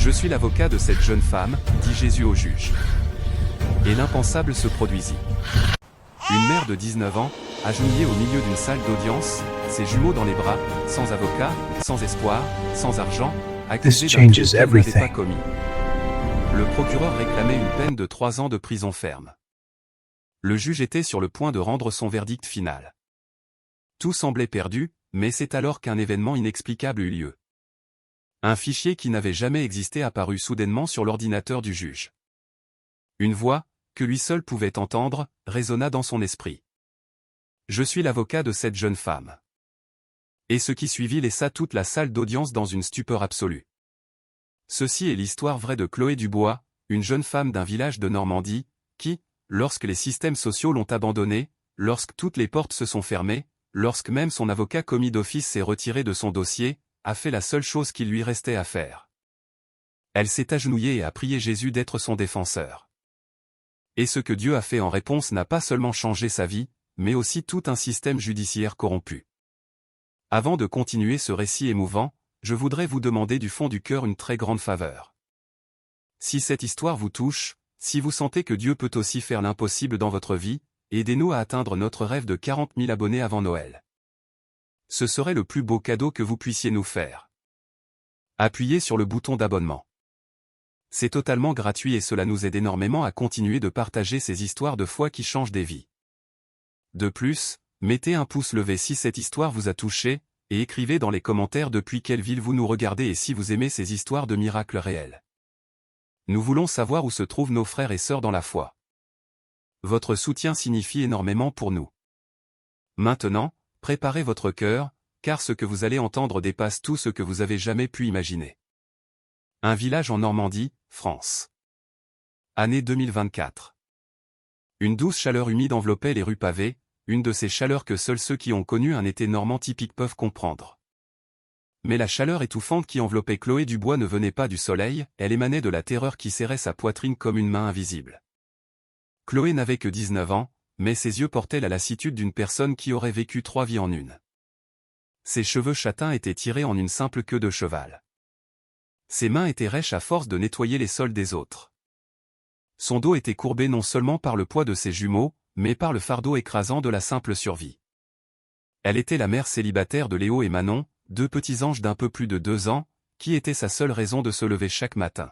Je suis l'avocat de cette jeune femme, dit Jésus au juge. Et l'impensable se produisit. Une mère de 19 ans, agenouillée au milieu d'une salle d'audience, ses jumeaux dans les bras, sans avocat, sans espoir, sans argent, accusée d'un crime qu'elle n'avait pas commis. Le procureur réclamait une peine de 3 ans de prison ferme. Le juge était sur le point de rendre son verdict final. Tout semblait perdu, mais c'est alors qu'un événement inexplicable eut lieu. Un fichier qui n'avait jamais existé apparut soudainement sur l'ordinateur du juge. Une voix, que lui seul pouvait entendre, résonna dans son esprit. « Je suis l'avocat de cette jeune femme. » Et ce qui suivit laissa toute la salle d'audience dans une stupeur absolue. Ceci est l'histoire vraie de Chloé Dubois, une jeune femme d'un village de Normandie, qui, lorsque les systèmes sociaux l'ont abandonnée, lorsque toutes les portes se sont fermées, lorsque même son avocat commis d'office s'est retiré de son dossier, a fait la seule chose qu'il lui restait à faire. Elle s'est agenouillée et a prié Jésus d'être son défenseur. Et ce que Dieu a fait en réponse n'a pas seulement changé sa vie, mais aussi tout un système judiciaire corrompu. Avant de continuer ce récit émouvant, je voudrais vous demander du fond du cœur une très grande faveur. Si cette histoire vous touche, si vous sentez que Dieu peut aussi faire l'impossible dans votre vie, aidez-nous à atteindre notre rêve de 40 000 abonnés avant Noël. Ce serait le plus beau cadeau que vous puissiez nous faire. Appuyez sur le bouton d'abonnement. C'est totalement gratuit et cela nous aide énormément à continuer de partager ces histoires de foi qui changent des vies. De plus, mettez un pouce levé si cette histoire vous a touché, et écrivez dans les commentaires depuis quelle ville vous nous regardez et si vous aimez ces histoires de miracles réels. Nous voulons savoir où se trouvent nos frères et sœurs dans la foi. Votre soutien signifie énormément pour nous. Maintenant, préparez votre cœur, car ce que vous allez entendre dépasse tout ce que vous avez jamais pu imaginer. Un village en Normandie, France. Année 2024. Une douce chaleur humide enveloppait les rues pavées, une de ces chaleurs que seuls ceux qui ont connu un été normand typique peuvent comprendre. Mais la chaleur étouffante qui enveloppait Chloé Dubois ne venait pas du soleil, elle émanait de la terreur qui serrait sa poitrine comme une main invisible. Chloé n'avait que 19 ans, mais ses yeux portaient la lassitude d'une personne qui aurait vécu 3 vies en une. Ses cheveux châtains étaient tirés en une simple queue de cheval. Ses mains étaient rêches à force de nettoyer les sols des autres. Son dos était courbé non seulement par le poids de ses jumeaux, mais par le fardeau écrasant de la simple survie. Elle était la mère célibataire de Léo et Manon, 2 petits anges d'un peu plus de 2 ans, qui étaient sa seule raison de se lever chaque matin.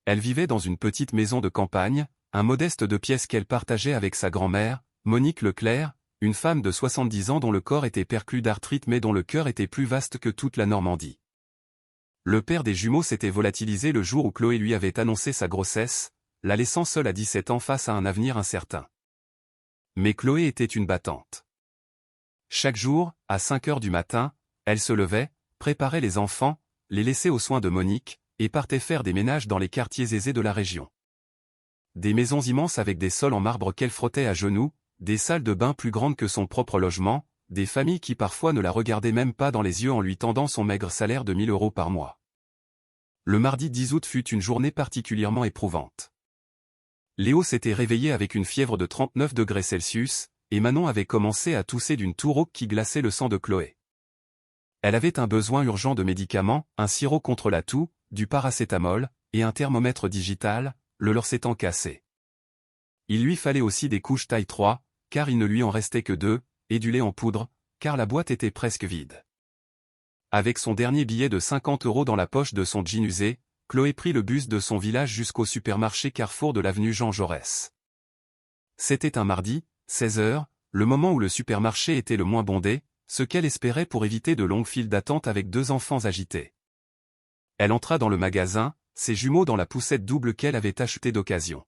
Elle vivait dans une petite maison de campagne, un modeste 2 pièces qu'elle partageait avec sa grand-mère, Monique Leclerc, une femme de 70 ans dont le corps était perclus d'arthrite mais dont le cœur était plus vaste que toute la Normandie. Le père des jumeaux s'était volatilisé le jour où Chloé lui avait annoncé sa grossesse, la laissant seule à 17 ans face à un avenir incertain. Mais Chloé était une battante. Chaque jour, à 5 heures du matin, elle se levait, préparait les enfants, les laissait aux soins de Monique, et partait faire des ménages dans les quartiers aisés de la région. Des maisons immenses avec des sols en marbre qu'elle frottait à genoux, des salles de bain plus grandes que son propre logement, des familles qui parfois ne la regardaient même pas dans les yeux en lui tendant son maigre salaire de 1 000 € par mois. Le mardi 10 août fut une journée particulièrement éprouvante. Léo s'était réveillé avec une fièvre de 39 degrés Celsius, et Manon avait commencé à tousser d'une toux rauque qui glaçait le sang de Chloé. Elle avait un besoin urgent de médicaments, un sirop contre la toux, du paracétamol, et un thermomètre digital, le leur s'étant cassé. Il lui fallait aussi des couches taille 3, car il ne lui en restait que 2, et du lait en poudre, car la boîte était presque vide. Avec son dernier billet de 50 € dans la poche de son jean usé, Chloé prit le bus de son village jusqu'au supermarché Carrefour de l'avenue Jean Jaurès. C'était un mardi, 16 h, le moment où le supermarché était le moins bondé, ce qu'elle espérait pour éviter de longues files d'attente avec 2 enfants agités. Elle entra dans le magasin, ses jumeaux dans la poussette double qu'elle avait achetée d'occasion.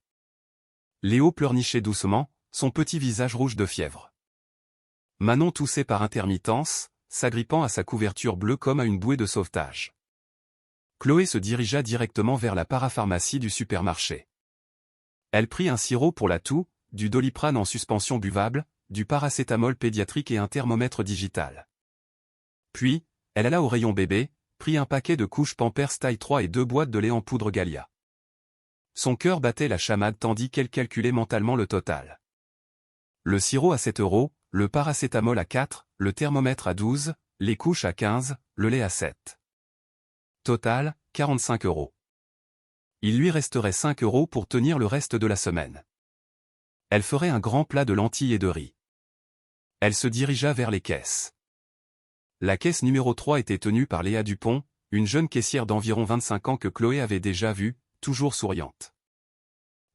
Léo pleurnichait doucement, son petit visage rouge de fièvre. Manon toussait par intermittence, s'agrippant à sa couverture bleue comme à une bouée de sauvetage. Chloé se dirigea directement vers la parapharmacie du supermarché. Elle prit un sirop pour la toux, du Doliprane en suspension buvable, du paracétamol pédiatrique et un thermomètre digital. Puis, elle alla au rayon bébé, prit un paquet de couches Pampers taille 3 et 2 boîtes de lait en poudre Gallia. Son cœur battait la chamade tandis qu'elle calculait mentalement le total. Le sirop à 7 €, le paracétamol à 4, le thermomètre à 12, les couches à 15, le lait à 7. Total, 45 €. Il lui resterait 5 € pour tenir le reste de la semaine. Elle ferait un grand plat de lentilles et de riz. Elle se dirigea vers les caisses. La caisse numéro 3 était tenue par Léa Dupont, une jeune caissière d'environ 25 ans que Chloé avait déjà vue, toujours souriante.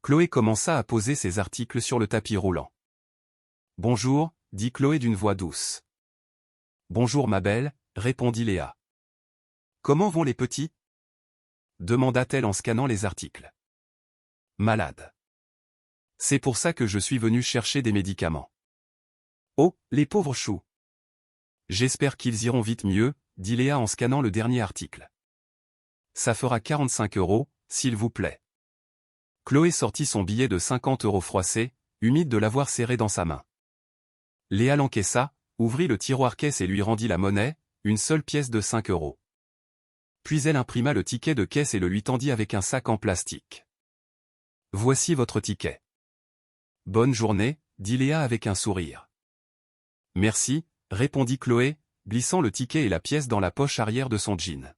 Chloé commença à poser ses articles sur le tapis roulant. « Bonjour », dit Chloé d'une voix douce. « Bonjour ma belle », répondit Léa. « Comment vont les petits ?» demanda-t-elle en scannant les articles. « Malade. C'est pour ça que je suis venue chercher des médicaments. »« Oh, les pauvres choux. J'espère qu'ils iront vite mieux, » dit Léa en scannant le dernier article. « Ça fera 45 €, s'il vous plaît. » Chloé sortit son billet de 50 € froissé, humide de l'avoir serré dans sa main. Léa l'encaissa, ouvrit le tiroir caisse et lui rendit la monnaie, une seule pièce de 5 €. Puis elle imprima le ticket de caisse et le lui tendit avec un sac en plastique. « Voici votre ticket. »« Bonne journée, » dit Léa avec un sourire. « Merci, » répondit Chloé, glissant le ticket et la pièce dans la poche arrière de son jean.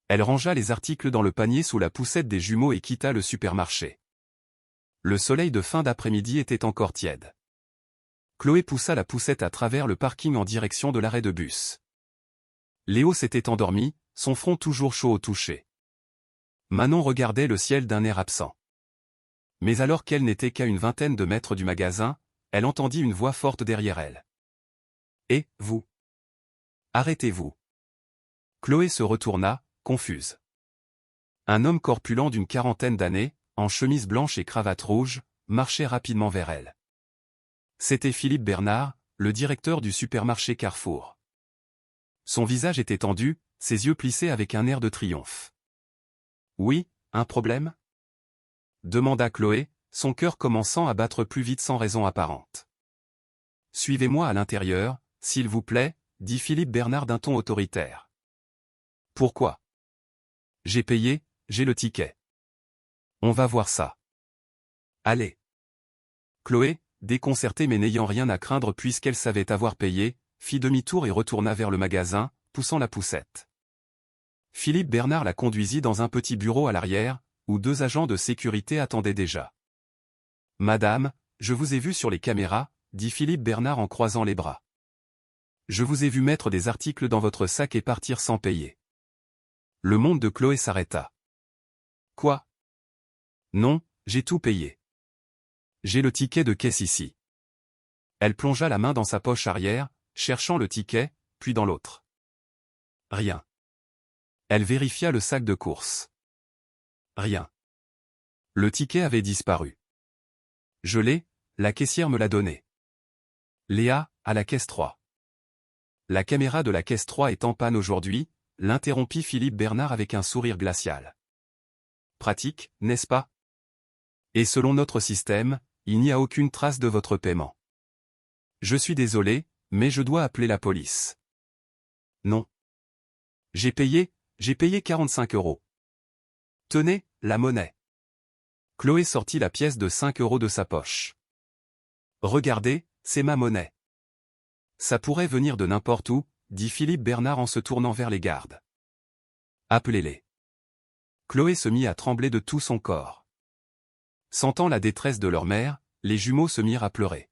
Elle rangea les articles dans le panier sous la poussette des jumeaux et quitta le supermarché. Le soleil de fin d'après-midi était encore tiède. Chloé poussa la poussette à travers le parking en direction de l'arrêt de bus. Léo s'était endormi, son front toujours chaud au toucher. Manon regardait le ciel d'un air absent. Mais alors qu'elle n'était qu'à une vingtaine de mètres du magasin, elle entendit une voix forte derrière elle. « Et, vous? Arrêtez-vous. » Chloé se retourna, confuse. Un homme corpulent d'une quarantaine d'années, en chemise blanche et cravate rouge, marchait rapidement vers elle. C'était Philippe Bernard, le directeur du supermarché Carrefour. Son visage était tendu, ses yeux plissés avec un air de triomphe. « Oui, un problème ?» demanda Chloé, son cœur commençant à battre plus vite sans raison apparente. « Suivez-moi à l'intérieur, s'il vous plaît, » dit Philippe Bernard d'un ton autoritaire. « Pourquoi ? J'ai payé, j'ai le ticket. On va voir ça. Allez. » Chloé, déconcertée mais n'ayant rien à craindre puisqu'elle savait avoir payé, fit demi-tour et retourna vers le magasin, poussant la poussette. Philippe Bernard la conduisit dans un petit bureau à l'arrière, où 2 agents de sécurité attendaient déjà. « Madame, je vous ai vue sur les caméras, » dit Philippe Bernard en croisant les bras. « Je vous ai vu mettre des articles dans votre sac et partir sans payer. » Le monde de Chloé s'arrêta. « Quoi ? Non, j'ai tout payé. J'ai le ticket de caisse ici. » Elle plongea la main dans sa poche arrière, cherchant le ticket, puis dans l'autre. Rien. Elle vérifia le sac de course. Rien. Le ticket avait disparu. Je l'ai, la caissière me l'a donné. Léa, à la caisse 3. La caméra de la caisse 3 est en panne aujourd'hui, l'interrompit Philippe Bernard avec un sourire glacial. Pratique, n'est-ce pas? Et selon notre système, il n'y a aucune trace de votre paiement. Je suis désolé, mais je dois appeler la police. Non. J'ai payé 45 €. Tenez, la monnaie. Chloé sortit la pièce de 5 € de sa poche. Regardez, c'est ma monnaie. Ça pourrait venir de n'importe où, dit Philippe Bernard en se tournant vers les gardes. Appelez-les. Chloé se mit à trembler de tout son corps. Sentant la détresse de leur mère, les jumeaux se mirent à pleurer.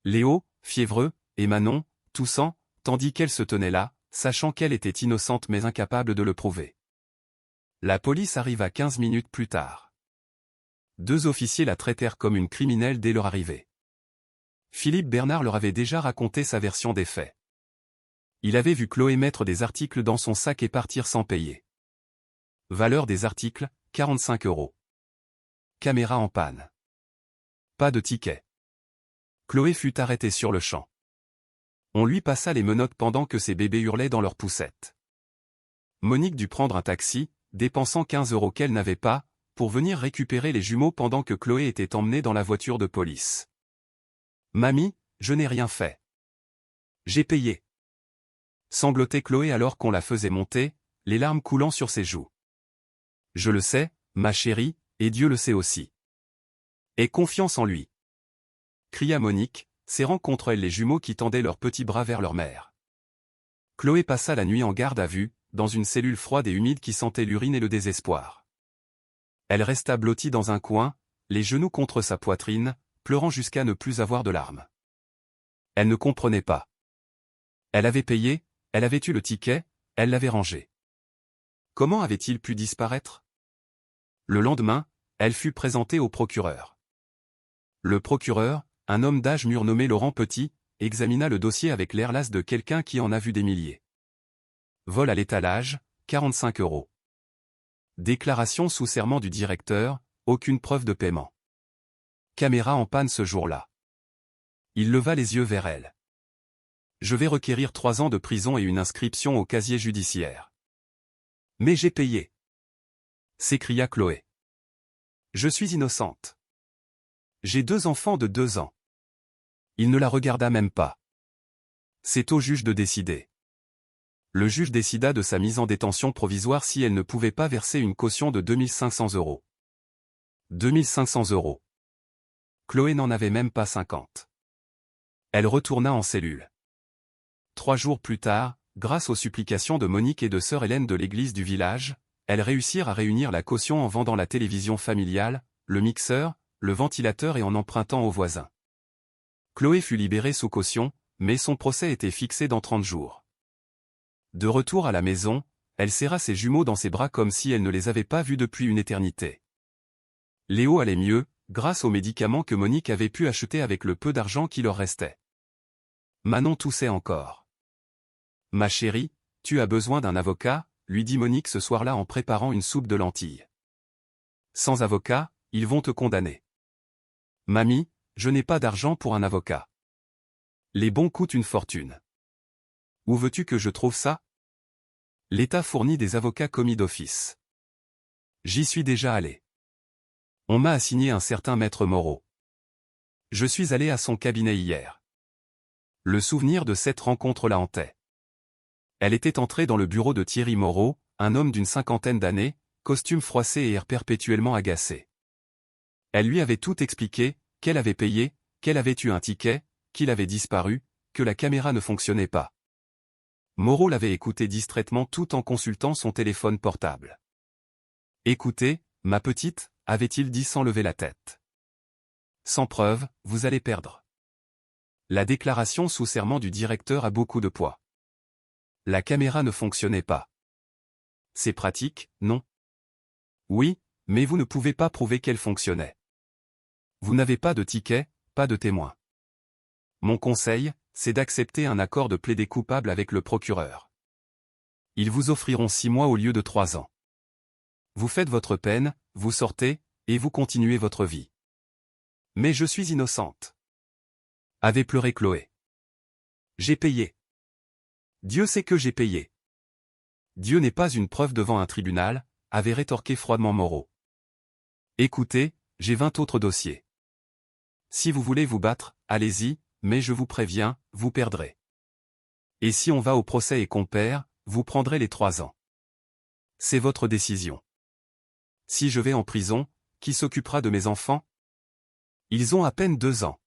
Léo, fiévreux, et Manon, toussant, tandis qu'elle se tenait là, sachant qu'elle était innocente mais incapable de le prouver. La police arriva 15 minutes plus tard. 2 officiers la traitèrent comme une criminelle dès leur arrivée. Philippe Bernard leur avait déjà raconté sa version des faits. Il avait vu Chloé mettre des articles dans son sac et partir sans payer. Valeur des articles, 45 €. Caméra en panne. Pas de ticket. Chloé fut arrêtée sur le champ. On lui passa les menottes pendant que ses bébés hurlaient dans leur poussette. Monique dut prendre un taxi, dépensant 15 € qu'elle n'avait pas, pour venir récupérer les jumeaux pendant que Chloé était emmenée dans la voiture de police. « Mamie, je n'ai rien fait. J'ai payé. » Sanglotait Chloé alors qu'on la faisait monter, les larmes coulant sur ses joues. « Je le sais, ma chérie, et Dieu le sait aussi. Aie confiance en lui. » cria Monique, serrant contre elle les jumeaux qui tendaient leurs petits bras vers leur mère. Chloé passa la nuit en garde à vue, dans une cellule froide et humide qui sentait l'urine et le désespoir. Elle resta blottie dans un coin, les genoux contre sa poitrine, pleurant jusqu'à ne plus avoir de larmes. Elle ne comprenait pas. Elle avait payé, elle avait eu le ticket, elle l'avait rangé. Comment avait-il pu disparaître? Le lendemain, elle fut présentée au procureur. Le procureur, un homme d'âge mûr nommé Laurent Petit, examina le dossier avec l'air las de quelqu'un qui en a vu des milliers. Vol à l'étalage, 45 €. Déclaration sous serment du directeur, aucune preuve de paiement. Caméra en panne ce jour-là. Il leva les yeux vers elle. Je vais requérir 3 ans de prison et une inscription au casier judiciaire. Mais j'ai payé, s'écria Chloé. Je suis innocente. J'ai 2 enfants de 2 ans. Il ne la regarda même pas. C'est au juge de décider. Le juge décida de sa mise en détention provisoire si elle ne pouvait pas verser une caution de 2 500 €. 2 500 €. Chloé n'en avait même pas 50. Elle retourna en cellule. 3 jours plus tard, grâce aux supplications de Monique et de sœur Hélène de l'église du village, elles réussirent à réunir la caution en vendant la télévision familiale, le mixeur, le ventilateur et en empruntant aux voisins. Chloé fut libérée sous caution, mais son procès était fixé dans 30 jours. De retour à la maison, elle serra ses jumeaux dans ses bras comme si elle ne les avait pas vus depuis une éternité. Léo allait mieux, grâce aux médicaments que Monique avait pu acheter avec le peu d'argent qui leur restait. Manon toussait encore. « Ma chérie, tu as besoin d'un avocat ?» lui dit Monique ce soir-là en préparant une soupe de lentilles. « Sans avocat, ils vont te condamner. »« Mamie, je n'ai pas d'argent pour un avocat. Les bons coûtent une fortune. » « Où veux-tu que je trouve ça ? » ? L'État fournit des avocats commis d'office. J'y suis déjà allé. On m'a assigné un certain maître Moreau. Je suis allé à son cabinet hier. Le souvenir de cette rencontre la hantait. Elle était entrée dans le bureau de Thierry Moreau, un homme d'une 50aine d'années, costume froissé et air perpétuellement agacé. Elle lui avait tout expliqué, qu'elle avait payé, qu'elle avait eu un ticket, qu'il avait disparu, que la caméra ne fonctionnait pas. Moreau l'avait écouté distraitement tout en consultant son téléphone portable. « Écoutez, ma petite, » avait-il dit sans lever la tête. « Sans preuve, vous allez perdre. » La déclaration sous serment du directeur a beaucoup de poids. La caméra ne fonctionnait pas. C'est pratique, non? Oui, mais vous ne pouvez pas prouver qu'elle fonctionnait. Vous n'avez pas de ticket, pas de témoin. Mon conseil, c'est d'accepter un accord de plaider coupable avec le procureur. Ils vous offriront 6 mois au lieu de 3 ans. Vous faites votre peine, vous sortez, et vous continuez votre vie. Mais je suis innocente. Avait pleuré Chloé. J'ai payé. Dieu sait que j'ai payé. Dieu n'est pas une preuve devant un tribunal, avait rétorqué froidement Moreau. Écoutez, j'ai 20 autres dossiers. Si vous voulez vous battre, allez-y, mais je vous préviens, vous perdrez. Et si on va au procès et qu'on perd, vous prendrez les 3 ans. C'est votre décision. Si je vais en prison, qui s'occupera de mes enfants? Ils ont à peine 2 ans.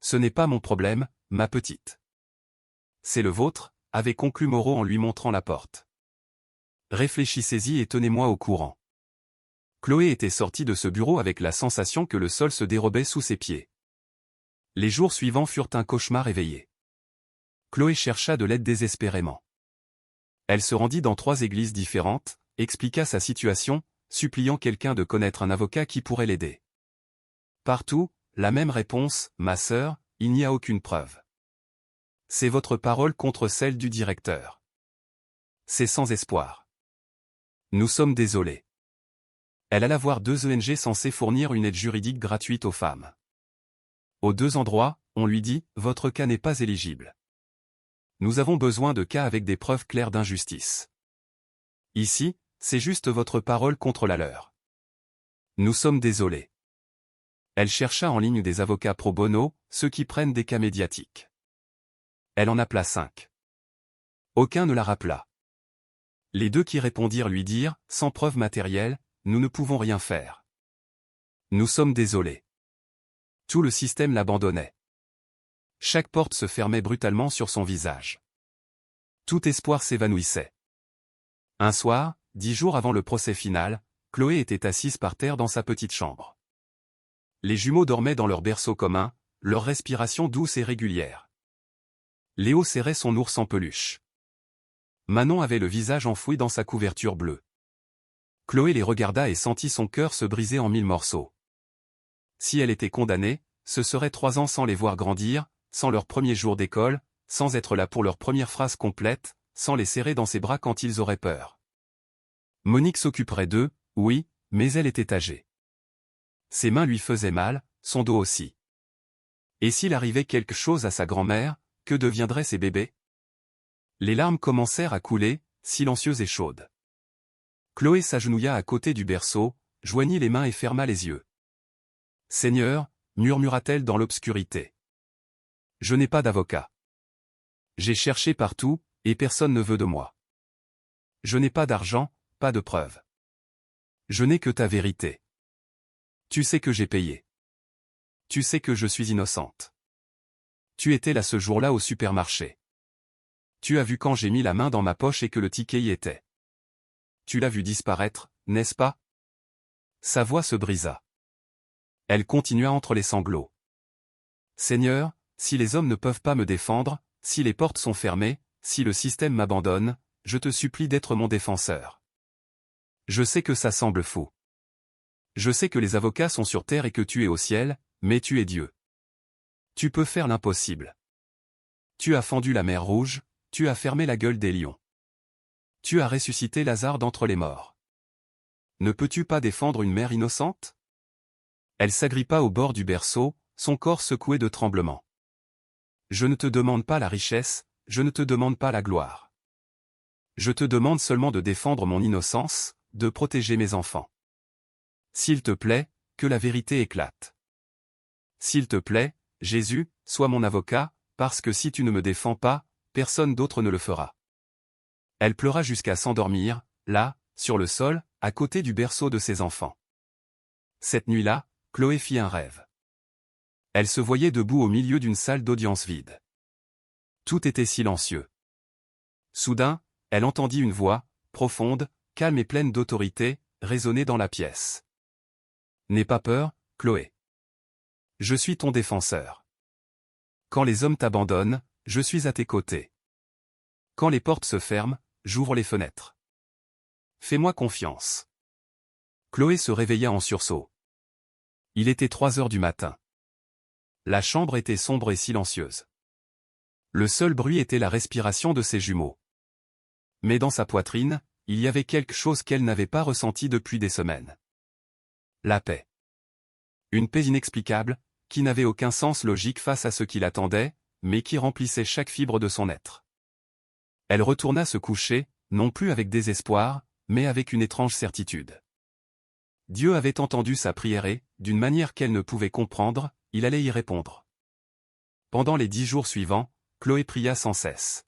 Ce n'est pas mon problème, ma petite. C'est le vôtre, avait conclu Moreau en lui montrant la porte. Réfléchissez-y et tenez-moi au courant. Chloé était sortie de ce bureau avec la sensation que le sol se dérobait sous ses pieds. Les jours suivants furent un cauchemar éveillé. Chloé chercha de l'aide désespérément. Elle se rendit dans 3 églises différentes, expliqua sa situation, suppliant quelqu'un de connaître un avocat qui pourrait l'aider. Partout, la même réponse, ma sœur, il n'y a aucune preuve. C'est votre parole contre celle du directeur. C'est sans espoir. Nous sommes désolés. Elle alla voir 2 ONG censées fournir une aide juridique gratuite aux femmes. Aux 2 endroits, on lui dit, votre cas n'est pas éligible. Nous avons besoin de cas avec des preuves claires d'injustice. Ici, c'est juste votre parole contre la leur. Nous sommes désolés. Elle chercha en ligne des avocats pro bono, ceux qui prennent des cas médiatiques. Elle en appela 5. Aucun ne la rappela. Les 2 qui répondirent lui dirent, sans preuve matérielle, nous ne pouvons rien faire. Nous sommes désolés. Tout le système l'abandonnait. Chaque porte se fermait brutalement sur son visage. Tout espoir s'évanouissait. Un soir, 10 jours avant le procès final, Chloé était assise par terre dans sa petite chambre. Les jumeaux dormaient dans leur berceau commun, leur respiration douce et régulière. Léo serrait son ours en peluche. Manon avait le visage enfoui dans sa couverture bleue. Chloé les regarda et sentit son cœur se briser en 1000 morceaux. Si elle était condamnée, ce serait 3 ans sans les voir grandir, sans leur premier jour d'école, sans être là pour leur première phrase complète, sans les serrer dans ses bras quand ils auraient peur. Monique s'occuperait d'eux, oui, mais elle était âgée. Ses mains lui faisaient mal, son dos aussi. Et s'il arrivait quelque chose à sa grand-mère, que deviendraient ces bébés? Les larmes commencèrent à couler, silencieuses et chaudes. Chloé s'agenouilla à côté du berceau, joignit les mains et ferma les yeux. « Seigneur, murmura-t-elle dans l'obscurité. Je n'ai pas d'avocat. J'ai cherché partout, et personne ne veut de moi. Je n'ai pas d'argent, pas de preuves. Je n'ai que ta vérité. Tu sais que j'ai payé. Tu sais que je suis innocente. Tu étais là ce jour-là au supermarché. Tu as vu quand j'ai mis la main dans ma poche et que le ticket y était. Tu l'as vu disparaître, n'est-ce pas? Sa voix se brisa. Elle continua entre les sanglots. Seigneur, si les hommes ne peuvent pas me défendre, si les portes sont fermées, si le système m'abandonne, je te supplie d'être mon défenseur. Je sais que ça semble fou. Je sais que les avocats sont sur terre et que tu es au ciel, mais tu es Dieu. Tu peux faire l'impossible. Tu as fendu la mer Rouge, tu as fermé la gueule des lions. Tu as ressuscité Lazare d'entre les morts. Ne peux-tu pas défendre une mère innocente? Elle s'agrippa au bord du berceau, son corps secoué de tremblements. Je ne te demande pas la richesse, je ne te demande pas la gloire. Je te demande seulement de défendre mon innocence, de protéger mes enfants. S'il te plaît, que la vérité éclate. S'il te plaît, Jésus, sois mon avocat, parce que si tu ne me défends pas, personne d'autre ne le fera. Elle pleura jusqu'à s'endormir, là, sur le sol, à côté du berceau de ses enfants. Cette nuit-là, Chloé fit un rêve. Elle se voyait debout au milieu d'une salle d'audience vide. Tout était silencieux. Soudain, elle entendit une voix, profonde, calme et pleine d'autorité, résonner dans la pièce. « N'aie pas peur, Chloé. Je suis ton défenseur. Quand les hommes t'abandonnent, je suis à tes côtés. Quand les portes se ferment, j'ouvre les fenêtres. Fais-moi confiance. » Chloé se réveilla en sursaut. Il était 3 heures du matin. La chambre était sombre et silencieuse. Le seul bruit était la respiration de ses jumeaux. Mais dans sa poitrine, il y avait quelque chose qu'elle n'avait pas ressenti depuis des semaines. La paix. Une paix inexplicable, qui n'avait aucun sens logique face à ce qui l'attendait, mais qui remplissait chaque fibre de son être. Elle retourna se coucher, non plus avec désespoir, mais avec une étrange certitude. Dieu avait entendu sa prière et, d'une manière qu'elle ne pouvait comprendre, il allait y répondre. Pendant les 10 jours suivants, Chloé pria sans cesse.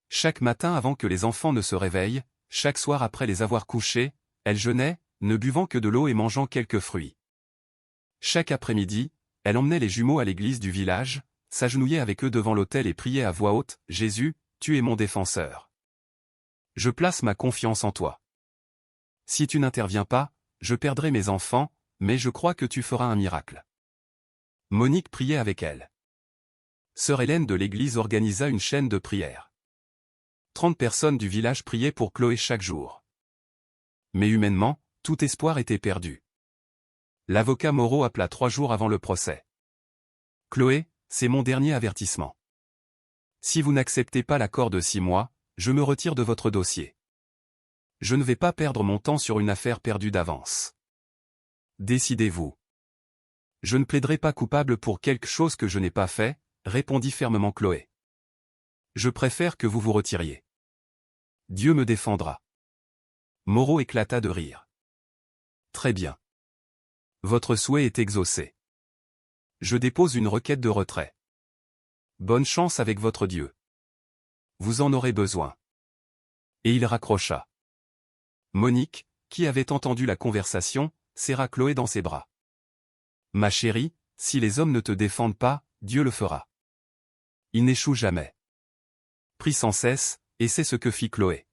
Chaque matin avant que les enfants ne se réveillent, chaque soir après les avoir couchés, elle jeûnait, ne buvant que de l'eau et mangeant quelques fruits. Chaque après-midi, elle emmenait les jumeaux à l'église du village, s'agenouillait avec eux devant l'autel et priait à voix haute, « Jésus, tu es mon défenseur. Je place ma confiance en toi. Si tu n'interviens pas, je perdrai mes enfants, mais je crois que tu feras un miracle. » Monique priait avec elle. Sœur Hélène de l'église organisa une chaîne de prières. 30 personnes du village priaient pour Chloé chaque jour. Mais humainement, tout espoir était perdu. L'avocat Moreau appela 3 jours avant le procès. « Chloé, c'est mon dernier avertissement. Si vous n'acceptez pas l'accord de 6 mois, je me retire de votre dossier. Je ne vais pas perdre mon temps sur une affaire perdue d'avance. Décidez-vous. » « Je ne plaiderai pas coupable pour quelque chose que je n'ai pas fait, » répondit fermement Chloé. « Je préfère que vous vous retiriez. Dieu me défendra. » Moreau éclata de rire. « Très bien. Votre souhait est exaucé. Je dépose une requête de retrait. Bonne chance avec votre Dieu. Vous en aurez besoin. » Et il raccrocha. Monique, qui avait entendu la conversation, serra Chloé dans ses bras. « Ma chérie, si les hommes ne te défendent pas, Dieu le fera. Il n'échoue jamais. » Prie sans cesse, et c'est ce que fit Chloé.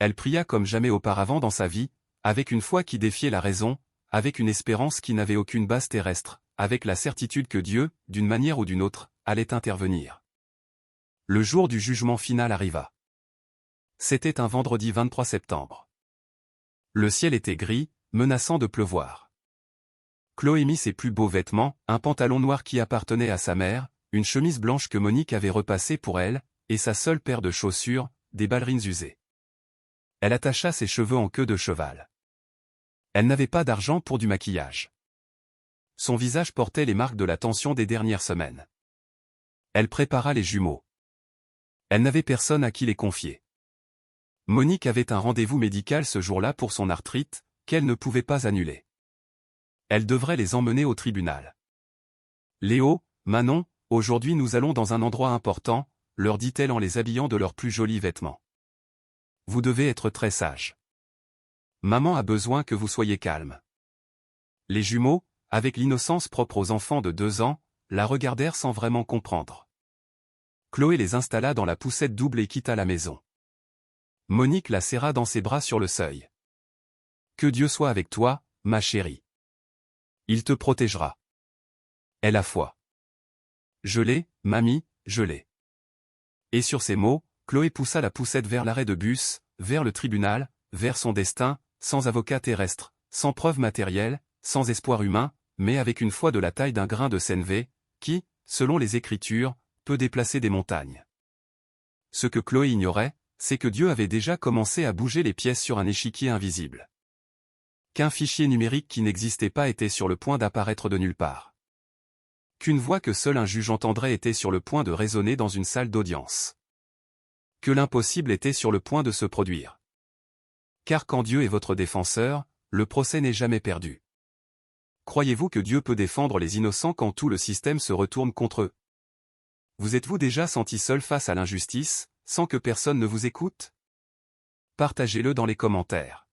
Elle pria comme jamais auparavant dans sa vie, avec une foi qui défiait la raison, avec une espérance qui n'avait aucune base terrestre, avec la certitude que Dieu, d'une manière ou d'une autre, allait intervenir. Le jour du jugement final arriva. C'était un vendredi 23 septembre. Le ciel était gris, menaçant de pleuvoir. Chloé mit ses plus beaux vêtements, un pantalon noir qui appartenait à sa mère, une chemise blanche que Monique avait repassée pour elle, et sa seule paire de chaussures, des ballerines usées. Elle attacha ses cheveux en queue de cheval. Elle n'avait pas d'argent pour du maquillage. Son visage portait les marques de la tension des dernières semaines. Elle prépara les jumeaux. Elle n'avait personne à qui les confier. Monique avait un rendez-vous médical ce jour-là pour son arthrite, qu'elle ne pouvait pas annuler. Elle devrait les emmener au tribunal. Léo, Manon, aujourd'hui nous allons dans un endroit important, leur dit-elle en les habillant de leurs plus jolis vêtements. Vous devez être très sages. Maman a besoin que vous soyez calme. Les jumeaux, avec l'innocence propre aux enfants de 2 ans, la regardèrent sans vraiment comprendre. Chloé les installa dans la poussette double et quitta la maison. Monique la serra dans ses bras sur le seuil. Que Dieu soit avec toi, ma chérie. Il te protégera. Elle a foi. Je l'ai, mamie, je l'ai. Et sur ces mots, Chloé poussa la poussette vers l'arrêt de bus, vers le tribunal, vers son destin, sans avocat terrestre, sans preuve matérielle, sans espoir humain, mais avec une foi de la taille d'un grain de sénévé, qui, selon les Écritures, peut déplacer des montagnes. Ce que Chloé ignorait, c'est que Dieu avait déjà commencé à bouger les pièces sur un échiquier invisible. Qu'un fichier numérique qui n'existait pas était sur le point d'apparaître de nulle part. Qu'une voix que seul un juge entendrait était sur le point de résonner dans une salle d'audience. Que l'impossible était sur le point de se produire. Car quand Dieu est votre défenseur, le procès n'est jamais perdu. Croyez-vous que Dieu peut défendre les innocents quand tout le système se retourne contre eux? Vous êtes-vous déjà senti seul face à l'injustice, sans que personne ne vous écoute? Partagez-le dans les commentaires.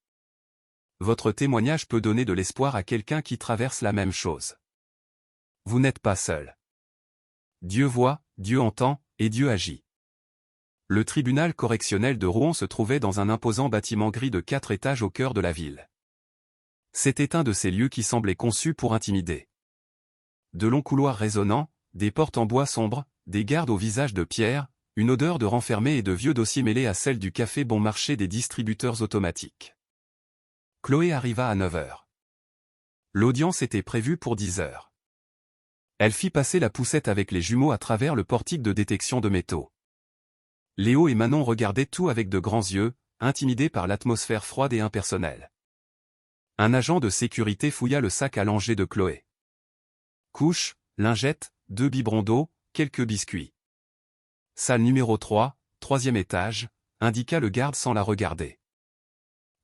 Votre témoignage peut donner de l'espoir à quelqu'un qui traverse la même chose. Vous n'êtes pas seul. Dieu voit, Dieu entend, et Dieu agit. Le tribunal correctionnel de Rouen se trouvait dans un imposant bâtiment gris de 4 étages au cœur de la ville. C'était un de ces lieux qui semblaient conçus pour intimider. De longs couloirs résonnants, des portes en bois sombre, des gardes au visage de pierre, une odeur de renfermé et de vieux dossiers mêlés à celle du café bon marché des distributeurs automatiques. Chloé arriva à 9h. L'audience était prévue pour 10h. Elle fit passer la poussette avec les jumeaux à travers le portique de détection de métaux. Léo et Manon regardaient tout avec de grands yeux, intimidés par l'atmosphère froide et impersonnelle. Un agent de sécurité fouilla le sac à langer de Chloé. Couches, lingettes, 2 biberons d'eau, quelques biscuits. Salle numéro 3, 3e étage, indiqua le garde sans la regarder.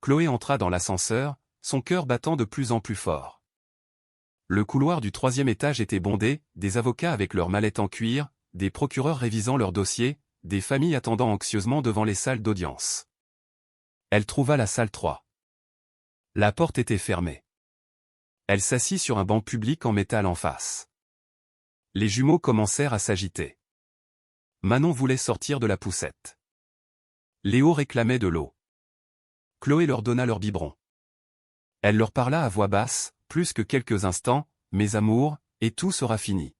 Chloé entra dans l'ascenseur, son cœur battant de plus en plus fort. Le couloir du 3e étage était bondé, des avocats avec leurs mallettes en cuir, des procureurs révisant leurs dossiers, des familles attendant anxieusement devant les salles d'audience. Elle trouva la salle 3. La porte était fermée. Elle s'assit sur un banc public en métal en face. Les jumeaux commencèrent à s'agiter. Manon voulait sortir de la poussette. Léo réclamait de l'eau. Chloé leur donna leur biberon. Elle leur parla à voix basse, plus que quelques instants, « Mes amours, et tout sera fini.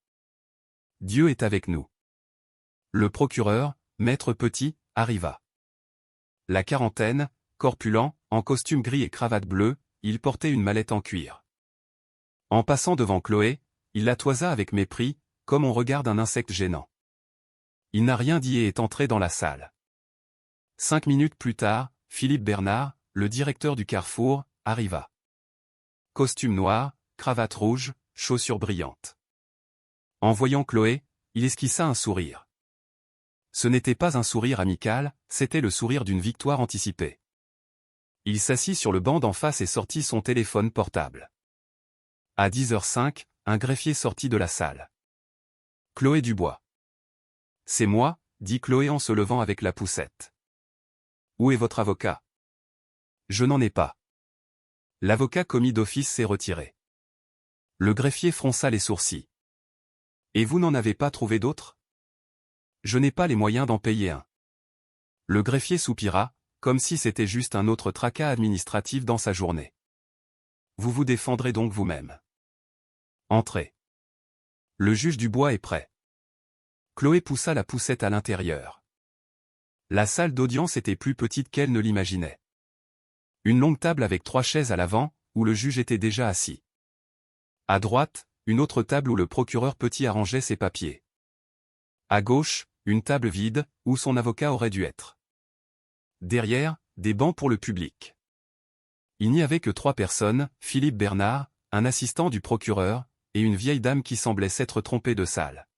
Dieu est avec nous. » Le procureur, Maître Petit, arriva. La quarantaine, corpulent, en costume gris et cravate bleue, il portait une mallette en cuir. En passant devant Chloé, il la toisa avec mépris, comme on regarde un insecte gênant. Il n'a rien dit et est entré dans la salle. 5 minutes plus tard, Philippe Bernard, le directeur du Carrefour, arriva. Costume noir, cravate rouge, chaussures brillantes. En voyant Chloé, il esquissa un sourire. Ce n'était pas un sourire amical, c'était le sourire d'une victoire anticipée. Il s'assit sur le banc d'en face et sortit son téléphone portable. À 10h05, un greffier sortit de la salle. Chloé Dubois. C'est moi, dit Chloé en se levant avec la poussette. Où est votre avocat? Je n'en ai pas. L'avocat commis d'office s'est retiré. Le greffier fronça les sourcils. Et vous n'en avez pas trouvé d'autres? Je n'ai pas les moyens d'en payer un. Le greffier soupira, comme si c'était juste un autre tracas administratif dans sa journée. Vous vous défendrez donc vous-même. Entrez. Le juge Dubois est prêt. Chloé poussa la poussette à l'intérieur. La salle d'audience était plus petite qu'elle ne l'imaginait. Une longue table avec 3 chaises à l'avant, où le juge était déjà assis. À droite, une autre table où le procureur Petit arrangeait ses papiers. À gauche, une table vide, où son avocat aurait dû être. Derrière, des bancs pour le public. Il n'y avait que 3 personnes, Philippe Bernard, un assistant du procureur, et une vieille dame qui semblait s'être trompée de salle.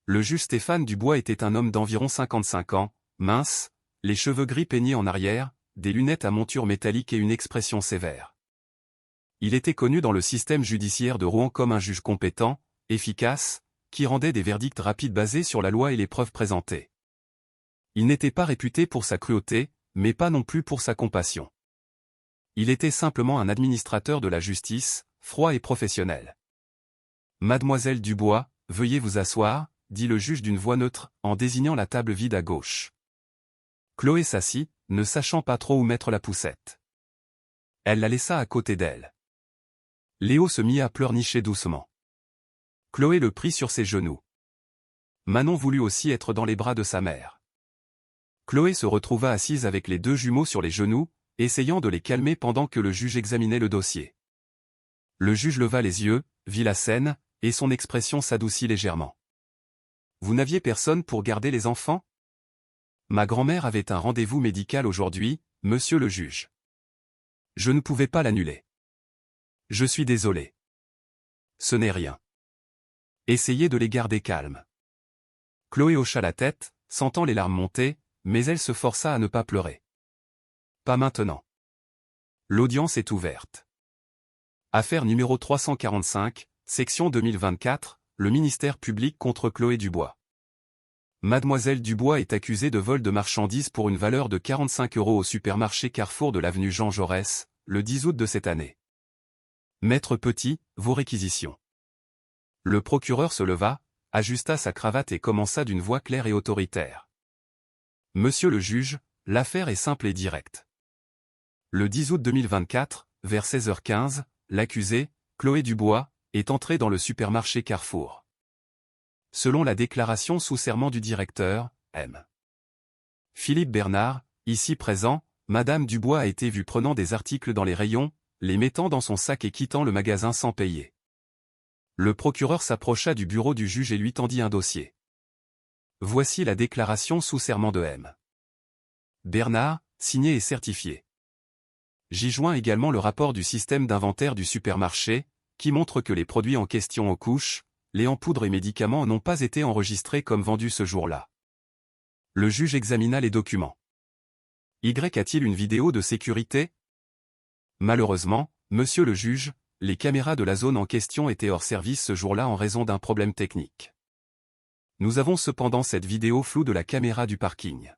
Le juge Stéphane Dubois était un homme d'environ 55 ans, mince, les cheveux gris peignés en arrière, des lunettes à monture métallique et une expression sévère. Il était connu dans le système judiciaire de Rouen comme un juge compétent, efficace, qui rendait des verdicts rapides basés sur la loi et les preuves présentées. Il n'était pas réputé pour sa cruauté, mais pas non plus pour sa compassion. Il était simplement un administrateur de la justice, froid et professionnel. « Mademoiselle Dubois, veuillez vous asseoir », dit le juge d'une voix neutre, en désignant la table vide à gauche. Chloé s'assit, ne sachant pas trop où mettre la poussette. Elle la laissa à côté d'elle. Léo se mit à pleurnicher doucement. Chloé le prit sur ses genoux. Manon voulut aussi être dans les bras de sa mère. Chloé se retrouva assise avec les 2 jumeaux sur les genoux, essayant de les calmer pendant que le juge examinait le dossier. Le juge leva les yeux, vit la scène, et son expression s'adoucit légèrement. « Vous n'aviez personne pour garder les enfants ? Ma grand-mère avait un rendez-vous médical aujourd'hui, monsieur le juge. Je ne pouvais pas l'annuler. Je suis désolé. Ce n'est rien. Essayez de les garder calmes. » Chloé hocha la tête, sentant les larmes monter, mais elle se força à ne pas pleurer. « Pas maintenant. L'audience est ouverte. Affaire numéro 345, section 2024, le ministère public contre Chloé Dubois. Mademoiselle Dubois est accusée de vol de marchandises pour une valeur de 45 € au supermarché Carrefour de l'avenue Jean Jaurès, le 10 août de cette année. Maître Petit, vos réquisitions. Le procureur se leva, ajusta sa cravate et commença d'une voix claire et autoritaire. Monsieur le juge, l'affaire est simple et directe. Le 10 août 2024, vers 16h15, l'accusée, Chloé Dubois, est entrée dans le supermarché Carrefour. Selon la déclaration sous serment du directeur, M. Philippe Bernard, ici présent, Madame Dubois a été vue prenant des articles dans les rayons, les mettant dans son sac et quittant le magasin sans payer. Le procureur s'approcha du bureau du juge et lui tendit un dossier. Voici la déclaration sous serment de M. Bernard, signée et certifiée. J'y joins également le rapport du système d'inventaire du supermarché, qui montre que les produits en question aux couches, lait en poudre et médicaments n'ont pas été enregistrés comme vendus ce jour-là. Le juge examina les documents. Y a-t-il une vidéo de sécurité ? Malheureusement, monsieur le juge, les caméras de la zone en question étaient hors service ce jour-là en raison d'un problème technique. Nous avons cependant cette vidéo floue de la caméra du parking.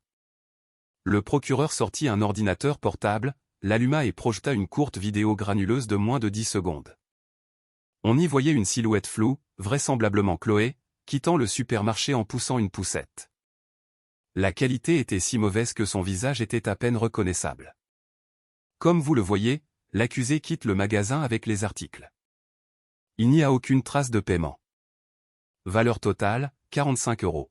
Le procureur sortit un ordinateur portable, l'alluma et projeta une courte vidéo granuleuse de moins de 10 secondes. On y voyait une silhouette floue, vraisemblablement Chloé, quittant le supermarché en poussant une poussette. La qualité était si mauvaise que son visage était à peine reconnaissable. Comme vous le voyez, l'accusé quitte le magasin avec les articles. Il n'y a aucune trace de paiement. Valeur totale, 45 €.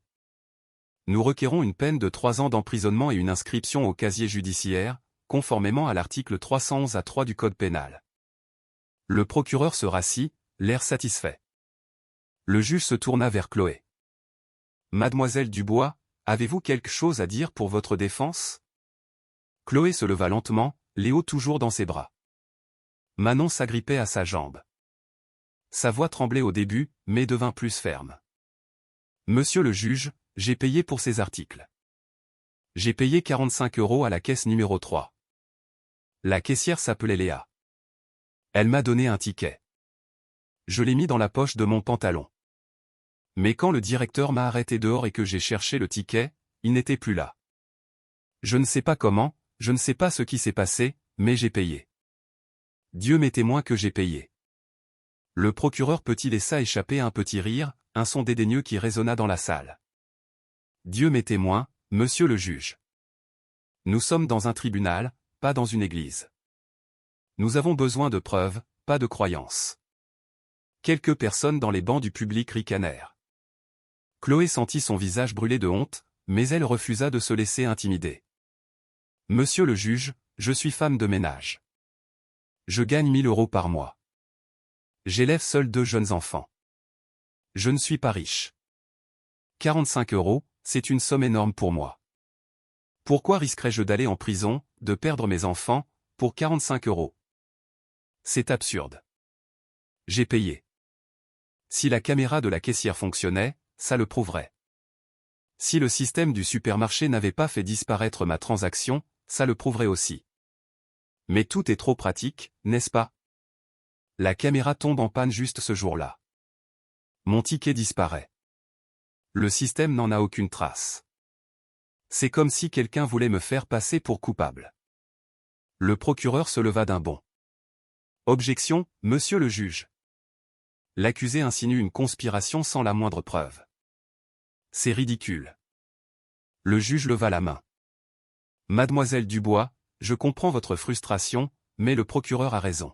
Nous requérons une peine de 3 ans d'emprisonnement et une inscription au casier judiciaire, conformément à l'article 311A3 du Code pénal. Le procureur se rassit, l'air satisfait. Le juge se tourna vers Chloé. Mademoiselle Dubois, avez-vous quelque chose à dire pour votre défense ? Chloé se leva lentement, Léo toujours dans ses bras. Manon s'agrippait à sa jambe. Sa voix tremblait au début, mais devint plus ferme. Monsieur le juge, j'ai payé pour ces articles. J'ai payé 45 € à la caisse numéro 3. La caissière s'appelait Léa. Elle m'a donné un ticket. Je l'ai mis dans la poche de mon pantalon. Mais quand le directeur m'a arrêté dehors et que j'ai cherché le ticket, il n'était plus là. Je ne sais pas comment, je ne sais pas ce qui s'est passé, mais j'ai payé. Dieu m'est témoin que j'ai payé. Le procureur Petit laissa échapper un petit rire, un son dédaigneux qui résonna dans la salle. Dieu m'est témoin, monsieur le juge. Nous sommes dans un tribunal, pas dans une église. Nous avons besoin de preuves, pas de croyances. Quelques personnes dans les bancs du public ricanèrent. Chloé sentit son visage brûler de honte, mais elle refusa de se laisser intimider. « Monsieur le juge, je suis femme de ménage. Je gagne 1 000 € par mois. J'élève seule 2 jeunes enfants. Je ne suis pas riche. 45 €, c'est une somme énorme pour moi. Pourquoi risquerais-je d'aller en prison, de perdre mes enfants, pour 45 €? C'est absurde. J'ai payé. Si la caméra de la caissière fonctionnait, ça le prouverait. Si le système du supermarché n'avait pas fait disparaître ma transaction, ça le prouverait aussi. Mais tout est trop pratique, n'est-ce pas? La caméra tombe en panne juste ce jour-là. Mon ticket disparaît. Le système n'en a aucune trace. C'est comme si quelqu'un voulait me faire passer pour coupable. Le procureur se leva d'un bond. Objection, monsieur le juge. L'accusé insinue une conspiration sans la moindre preuve. C'est ridicule. Le juge leva la main. Mademoiselle Dubois, je comprends votre frustration, mais le procureur a raison.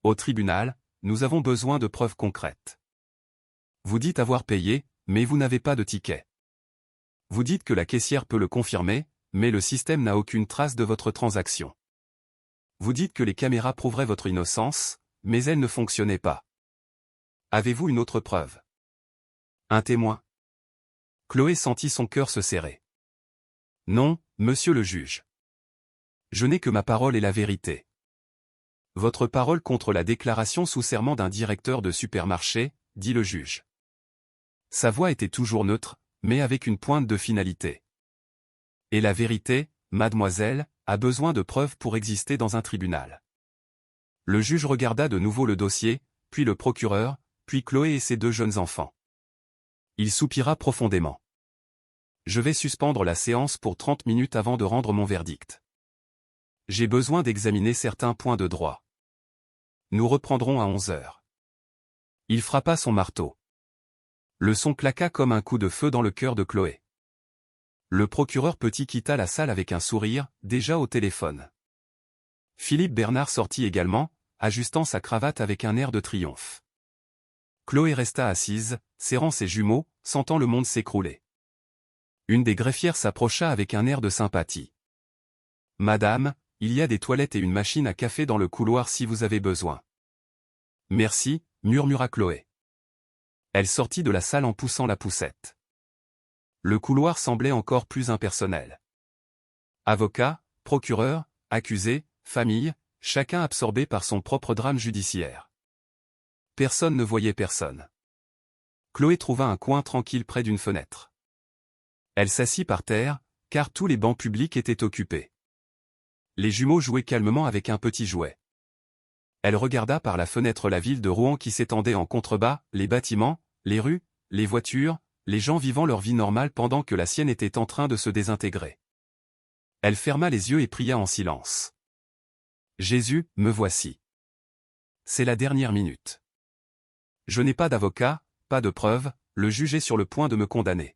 Au tribunal, nous avons besoin de preuves concrètes. Vous dites avoir payé, mais vous n'avez pas de ticket. Vous dites que la caissière peut le confirmer, mais le système n'a aucune trace de votre transaction. Vous dites que les caméras prouveraient votre innocence, mais elles ne fonctionnaient pas. Avez-vous une autre preuve? Un témoin? Chloé sentit son cœur se serrer. Non, monsieur le juge. Je n'ai que ma parole et la vérité. Votre parole contre la déclaration sous serment d'un directeur de supermarché, dit le juge. Sa voix était toujours neutre, mais avec une pointe de finalité. Et la vérité, mademoiselle, a besoin de preuves pour exister dans un tribunal. Le juge regarda de nouveau le dossier, puis le procureur, puis Chloé et ses 2 jeunes enfants. Il soupira profondément. Je vais suspendre la séance pour 30 minutes avant de rendre mon verdict. J'ai besoin d'examiner certains points de droit. Nous reprendrons à 11 h. Il frappa son marteau. Le son claqua comme un coup de feu dans le cœur de Chloé. Le procureur Petit quitta la salle avec un sourire, déjà au téléphone. Philippe Bernard sortit également, ajustant sa cravate avec un air de triomphe. Chloé resta assise, serrant ses jumeaux, sentant le monde s'écrouler. Une des greffières s'approcha avec un air de sympathie. « Madame, il y a des toilettes et une machine à café dans le couloir si vous avez besoin. »« Merci, » murmura Chloé. Elle sortit de la salle en poussant la poussette. Le couloir semblait encore plus impersonnel. Avocats, procureurs, accusés, famille, chacun absorbé par son propre drame judiciaire. Personne ne voyait personne. Chloé trouva un coin tranquille près d'une fenêtre. Elle s'assit par terre, car tous les bancs publics étaient occupés. Les jumeaux jouaient calmement avec un petit jouet. Elle regarda par la fenêtre la ville de Rouen qui s'étendait en contrebas, les bâtiments, les rues, les voitures, les gens vivant leur vie normale pendant que la sienne était en train de se désintégrer. Elle ferma les yeux et pria en silence. « Jésus, me voici. C'est la dernière minute. Je n'ai pas d'avocat, pas de preuves, le juge est sur le point de me condamner.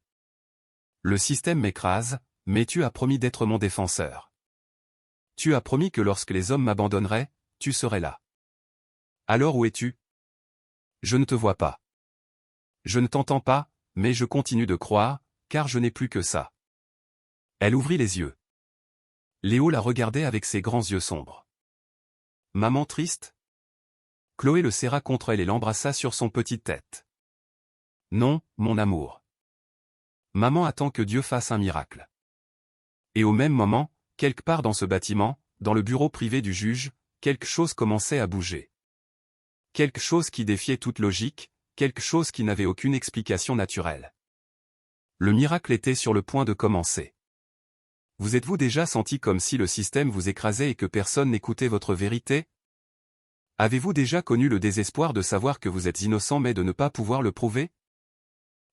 Le système m'écrase, mais tu as promis d'être mon défenseur. Tu as promis que lorsque les hommes m'abandonneraient, tu serais là. Alors où es-tu? Je ne te vois pas. Je ne t'entends pas, mais je continue de croire, car je n'ai plus que ça. » Elle ouvrit les yeux. Léo la regardait avec ses grands yeux sombres. « Maman triste ?» Chloé le serra contre elle et l'embrassa sur son petite tête. « Non, mon amour. Maman attend que Dieu fasse un miracle. » Et au même moment, quelque part dans ce bâtiment, dans le bureau privé du juge, quelque chose commençait à bouger. Quelque chose qui défiait toute logique, quelque chose qui n'avait aucune explication naturelle. Le miracle était sur le point de commencer. Vous êtes-vous déjà senti comme si le système vous écrasait et que personne n'écoutait votre vérité? Avez-vous déjà connu le désespoir de savoir que vous êtes innocent mais de ne pas pouvoir le prouver?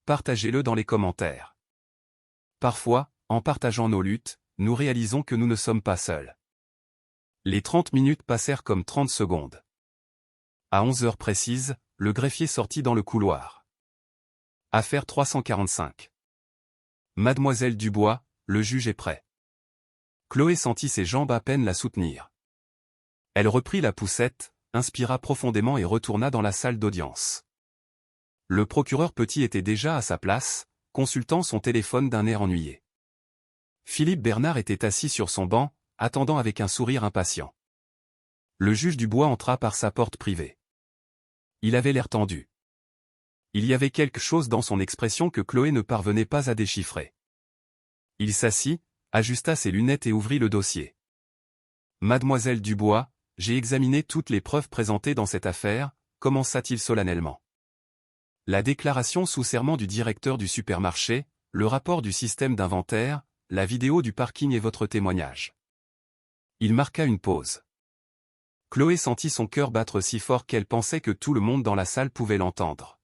Partagez-le dans les commentaires. Parfois, en partageant nos luttes, nous réalisons que nous ne sommes pas seuls. Les 30 minutes passèrent comme 30 secondes. À 11 h précises, le greffier sortit dans le couloir. Affaire 345. Mademoiselle Dubois, le juge est prêt. Chloé sentit ses jambes à peine la soutenir. Elle reprit la poussette, inspira profondément et retourna dans la salle d'audience. Le procureur petit était déjà à sa place, consultant son téléphone d'un air ennuyé. Philippe Bernard était assis sur son banc, attendant avec un sourire impatient. Le juge Dubois entra par sa porte privée. Il avait l'air tendu. Il y avait quelque chose dans son expression que Chloé ne parvenait pas à déchiffrer. Il s'assit, ajusta ses lunettes et ouvrit le dossier. « Mademoiselle Dubois, j'ai examiné toutes les preuves présentées dans cette affaire », commença-t-il solennellement. La déclaration sous serment du directeur du supermarché, le rapport du système d'inventaire, la vidéo du parking et votre témoignage. Il marqua une pause. Chloé sentit son cœur battre si fort qu'elle pensait que tout le monde dans la salle pouvait l'entendre.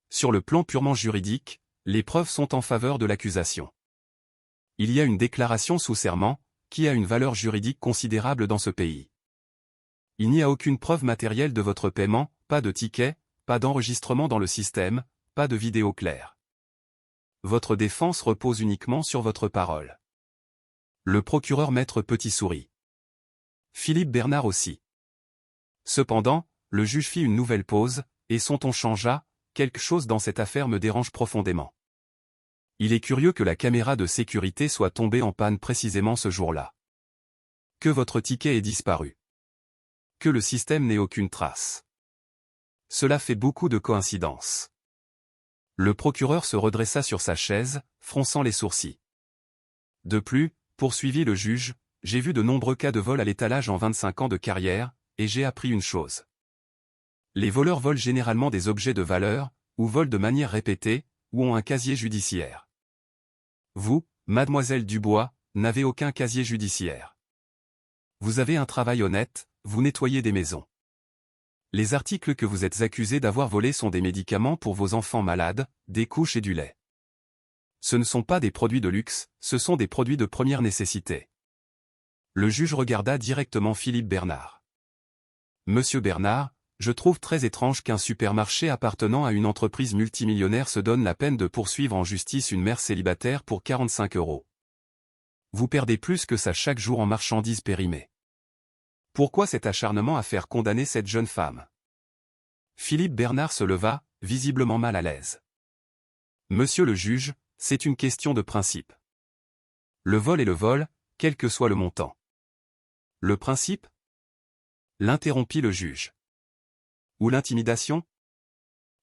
Sur le plan purement juridique, les preuves sont en faveur de l'accusation. Il y a une déclaration sous serment, qui a une valeur juridique considérable dans ce pays. Il n'y a aucune preuve matérielle de votre paiement, pas de ticket, pas d'enregistrement dans le système, pas de vidéo claire. Votre défense repose uniquement sur votre parole. Le procureur maître Petit sourit. Philippe Bernard aussi. Cependant, le juge fit une nouvelle pause, et son ton changea, quelque chose dans cette affaire me dérange profondément. Il est curieux que la caméra de sécurité soit tombée en panne précisément ce jour-là. Que votre ticket ait disparu. Que le système n'ait aucune trace. Cela fait beaucoup de coïncidences. Le procureur se redressa sur sa chaise, fronçant les sourcils. De plus, poursuivit le juge, j'ai vu de nombreux cas de vol à l'étalage en 25 ans de carrière, et j'ai appris une chose. Les voleurs volent généralement des objets de valeur, ou volent de manière répétée, ou ont un casier judiciaire. Vous, mademoiselle Dubois, n'avez aucun casier judiciaire. Vous avez un travail honnête, vous nettoyez des maisons. Les articles que vous êtes accusés d'avoir volés sont des médicaments pour vos enfants malades, des couches et du lait. Ce ne sont pas des produits de luxe, ce sont des produits de première nécessité. Le juge regarda directement Philippe Bernard. Monsieur Bernard, je trouve très étrange qu'un supermarché appartenant à une entreprise multimillionnaire se donne la peine de poursuivre en justice une mère célibataire pour 45 €. Vous perdez plus que ça chaque jour en marchandises périmées. Pourquoi cet acharnement à faire condamner cette jeune femme? Philippe Bernard se leva, visiblement mal à l'aise. Monsieur le juge, c'est une question de principe. Le vol est le vol, quel que soit le montant. Le principe? L'interrompit le juge. Ou l'intimidation?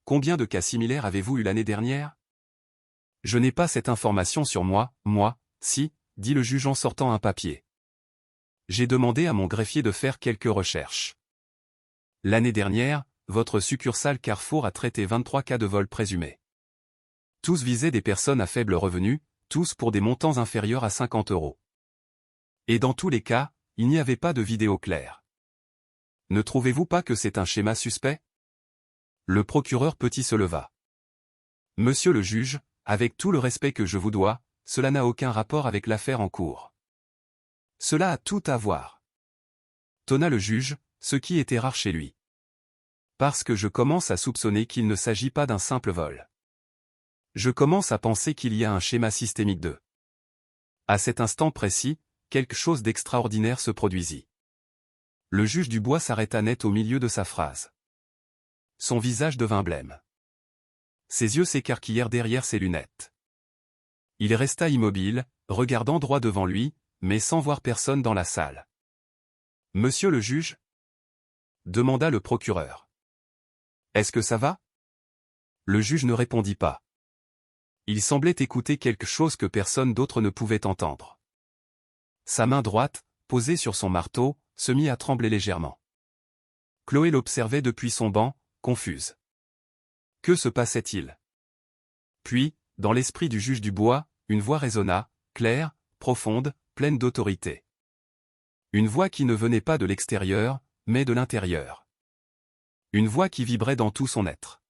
Combien de cas similaires avez-vous eu l'année dernière? Je n'ai pas cette information sur moi, si, dit le juge en sortant un papier. J'ai demandé à mon greffier de faire quelques recherches. L'année dernière, votre succursale Carrefour a traité 23 cas de vol présumés. Tous visaient des personnes à faible revenu, tous pour des montants inférieurs à 50 €. Et dans tous les cas, il n'y avait pas de vidéo claire. Ne trouvez-vous pas que c'est un schéma suspect? Le procureur Petit se leva. Monsieur le juge, avec tout le respect que je vous dois, cela n'a aucun rapport avec l'affaire en cours. Cela a tout à voir. Tonna le juge, ce qui était rare chez lui. Parce que je commence à soupçonner qu'il ne s'agit pas d'un simple vol. Je commence à penser qu'il y a un schéma systémique de. À cet instant précis, quelque chose d'extraordinaire se produisit. Le juge Dubois s'arrêta net au milieu de sa phrase. Son visage devint blême. Ses yeux s'écarquillèrent derrière ses lunettes. Il resta immobile, regardant droit devant lui, mais sans voir personne dans la salle. « Monsieur le juge ?» demanda le procureur. « Est-ce que ça va ?» Le juge ne répondit pas. Il semblait écouter quelque chose que personne d'autre ne pouvait entendre. Sa main droite, posée sur son marteau, se mit à trembler légèrement. Chloé l'observait depuis son banc, confuse. Que se passait-il? Puis, dans l'esprit du juge Dubois, une voix résonna, claire, profonde, pleine d'autorité. Une voix qui ne venait pas de l'extérieur, mais de l'intérieur. Une voix qui vibrait dans tout son être.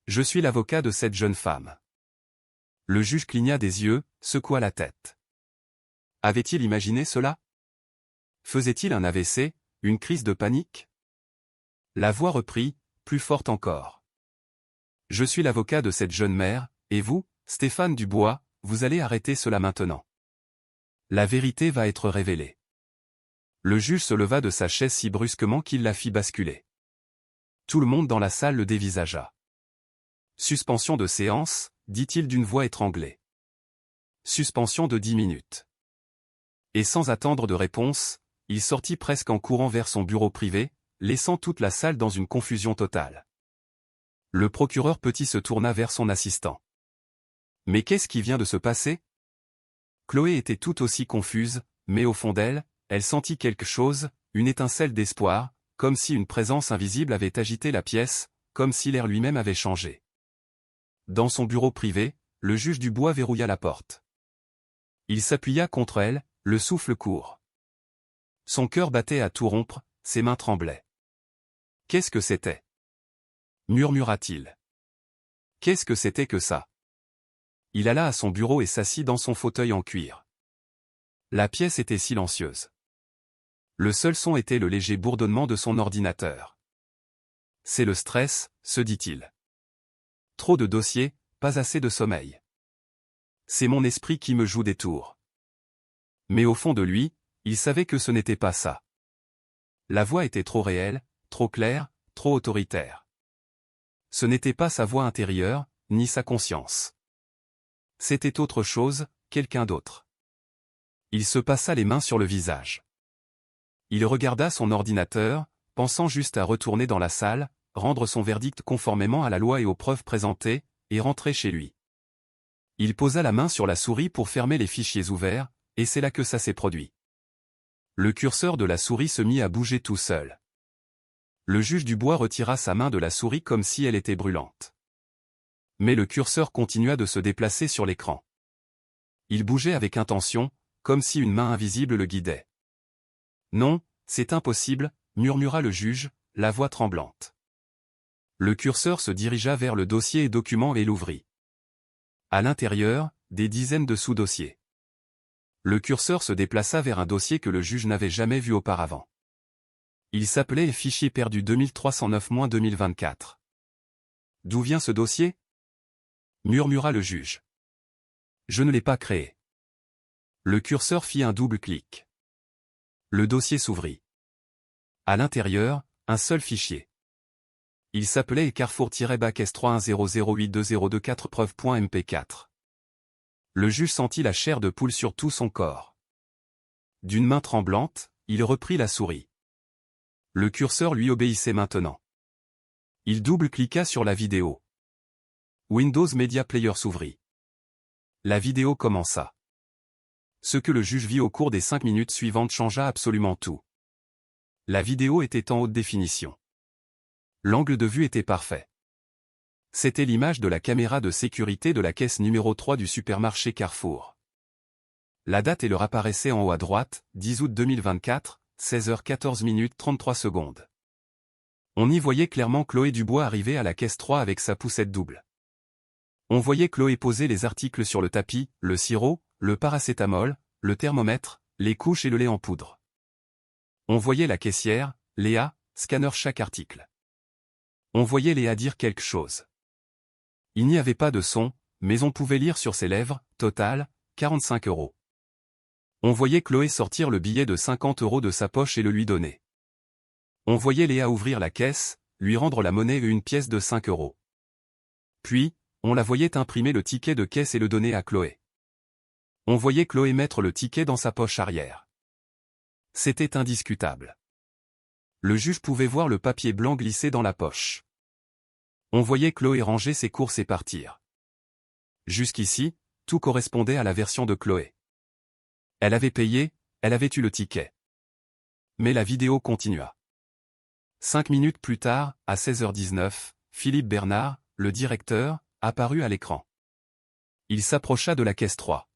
Je suis l'avocat de cette jeune femme. Le juge cligna des yeux, secoua la tête. Avait-il imaginé cela? Faisait-il un AVC, une crise de panique? La voix reprit, plus forte encore. Je suis l'avocat de cette jeune mère, et vous, Stéphane Dubois, vous allez arrêter cela maintenant. La vérité va être révélée. Le juge se leva de sa chaise si brusquement qu'il la fit basculer. Tout le monde dans la salle le dévisagea. Suspension de séance, dit-il d'une voix étranglée. Suspension de 10 minutes. Et sans attendre de réponse, il sortit presque en courant vers son bureau privé, laissant toute la salle dans une confusion totale. Le procureur Petit se tourna vers son assistant. « Mais qu'est-ce qui vient de se passer ?» Chloé était tout aussi confuse, mais au fond d'elle, elle sentit quelque chose, une étincelle d'espoir, comme si une présence invisible avait agité la pièce, comme si l'air lui-même avait changé. Dans son bureau privé, le juge Dubois verrouilla la porte. Il s'appuya contre elle, le souffle court. Son cœur battait à tout rompre, ses mains tremblaient. « Qu'est-ce que c'était » murmura-t-il. « Qu'est-ce que c'était que ça ?» Il alla à son bureau et s'assit dans son fauteuil en cuir. La pièce était silencieuse. Le seul son était le léger bourdonnement de son ordinateur. « C'est le stress, se dit-il. Trop de dossiers, pas assez de sommeil. C'est mon esprit qui me joue des tours. » Mais au fond de lui, il savait que ce n'était pas ça. La voix était trop réelle, trop claire, trop autoritaire. Ce n'était pas sa voix intérieure, ni sa conscience. C'était autre chose, quelqu'un d'autre. Il se passa les mains sur le visage. Il regarda son ordinateur, pensant juste à retourner dans la salle, rendre son verdict conformément à la loi et aux preuves présentées, et rentrer chez lui. Il posa la main sur la souris pour fermer les fichiers ouverts, et c'est là que ça s'est produit. Le curseur de la souris se mit à bouger tout seul. Le juge Dubois retira sa main de la souris comme si elle était brûlante. Mais le curseur continua de se déplacer sur l'écran. Il bougeait avec intention, comme si une main invisible le guidait. « Non, c'est impossible », murmura le juge, la voix tremblante. Le curseur se dirigea vers le dossier et document et l'ouvrit. À l'intérieur, des dizaines de sous-dossiers. Le curseur se déplaça vers un dossier que le juge n'avait jamais vu auparavant. Il s'appelait « Fichier perdu 2309-2024 ». « D'où vient ce dossier ?» murmura le juge. « Je ne l'ai pas créé. » Le curseur fit un double clic. Le dossier s'ouvrit. À l'intérieur, un seul fichier. Il s'appelait Carrefour-Bac-S310082024 preuve.mp4. Le juge sentit la chair de poule sur tout son corps. D'une main tremblante, il reprit la souris. Le curseur lui obéissait maintenant. Il double-cliqua sur la vidéo. Windows Media Player s'ouvrit. La vidéo commença. Ce que le juge vit au cours des 5 minutes suivantes changea absolument tout. La vidéo était en haute définition. L'angle de vue était parfait. C'était l'image de la caméra de sécurité de la caisse numéro 3 du supermarché Carrefour. La date et l'heure apparaissaient en haut à droite, 10 août 2024, 16h14 33 secondes. On y voyait clairement Chloé Dubois arriver à la caisse 3 avec sa poussette double. On voyait Chloé poser les articles sur le tapis, le sirop, le paracétamol, le thermomètre, les couches et le lait en poudre. On voyait la caissière, Léa, scanner chaque article. On voyait Léa dire quelque chose. Il n'y avait pas de son, mais on pouvait lire sur ses lèvres, total, 45 €. On voyait Chloé sortir le billet de 50 € de sa poche et le lui donner. On voyait Léa ouvrir la caisse, lui rendre la monnaie et une pièce de 5 €. Puis, on la voyait imprimer le ticket de caisse et le donner à Chloé. On voyait Chloé mettre le ticket dans sa poche arrière. C'était indiscutable. Le juge pouvait voir le papier blanc glisser dans la poche. On voyait Chloé ranger ses courses et partir. Jusqu'ici, tout correspondait à la version de Chloé. Elle avait payé, elle avait eu le ticket. Mais la vidéo continua. 5 minutes plus tard, à 16h19, Philippe Bernard, le directeur, apparut à l'écran. Il s'approcha de la caisse 3.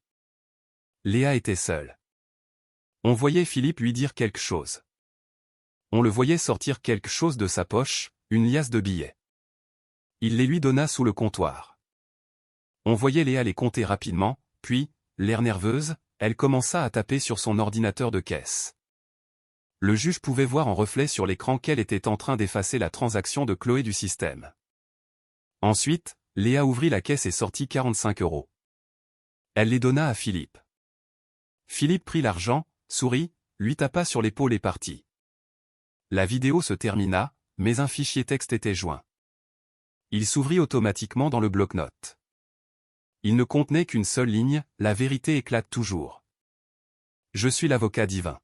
Léa était seule. On voyait Philippe lui dire quelque chose. On le voyait sortir quelque chose de sa poche, une liasse de billets. Il les lui donna sous le comptoir. On voyait Léa les compter rapidement, puis, l'air nerveuse, elle commença à taper sur son ordinateur de caisse. Le juge pouvait voir en reflet sur l'écran qu'elle était en train d'effacer la transaction de Chloé du système. Ensuite, Léa ouvrit la caisse et sortit 45 €. Elle les donna à Philippe. Philippe prit l'argent, sourit, lui tapa sur l'épaule et partit. La vidéo se termina, mais un fichier texte était joint. Il s'ouvrit automatiquement dans le bloc-notes. Il ne contenait qu'une seule ligne, la vérité éclate toujours. Je suis l'avocat divin.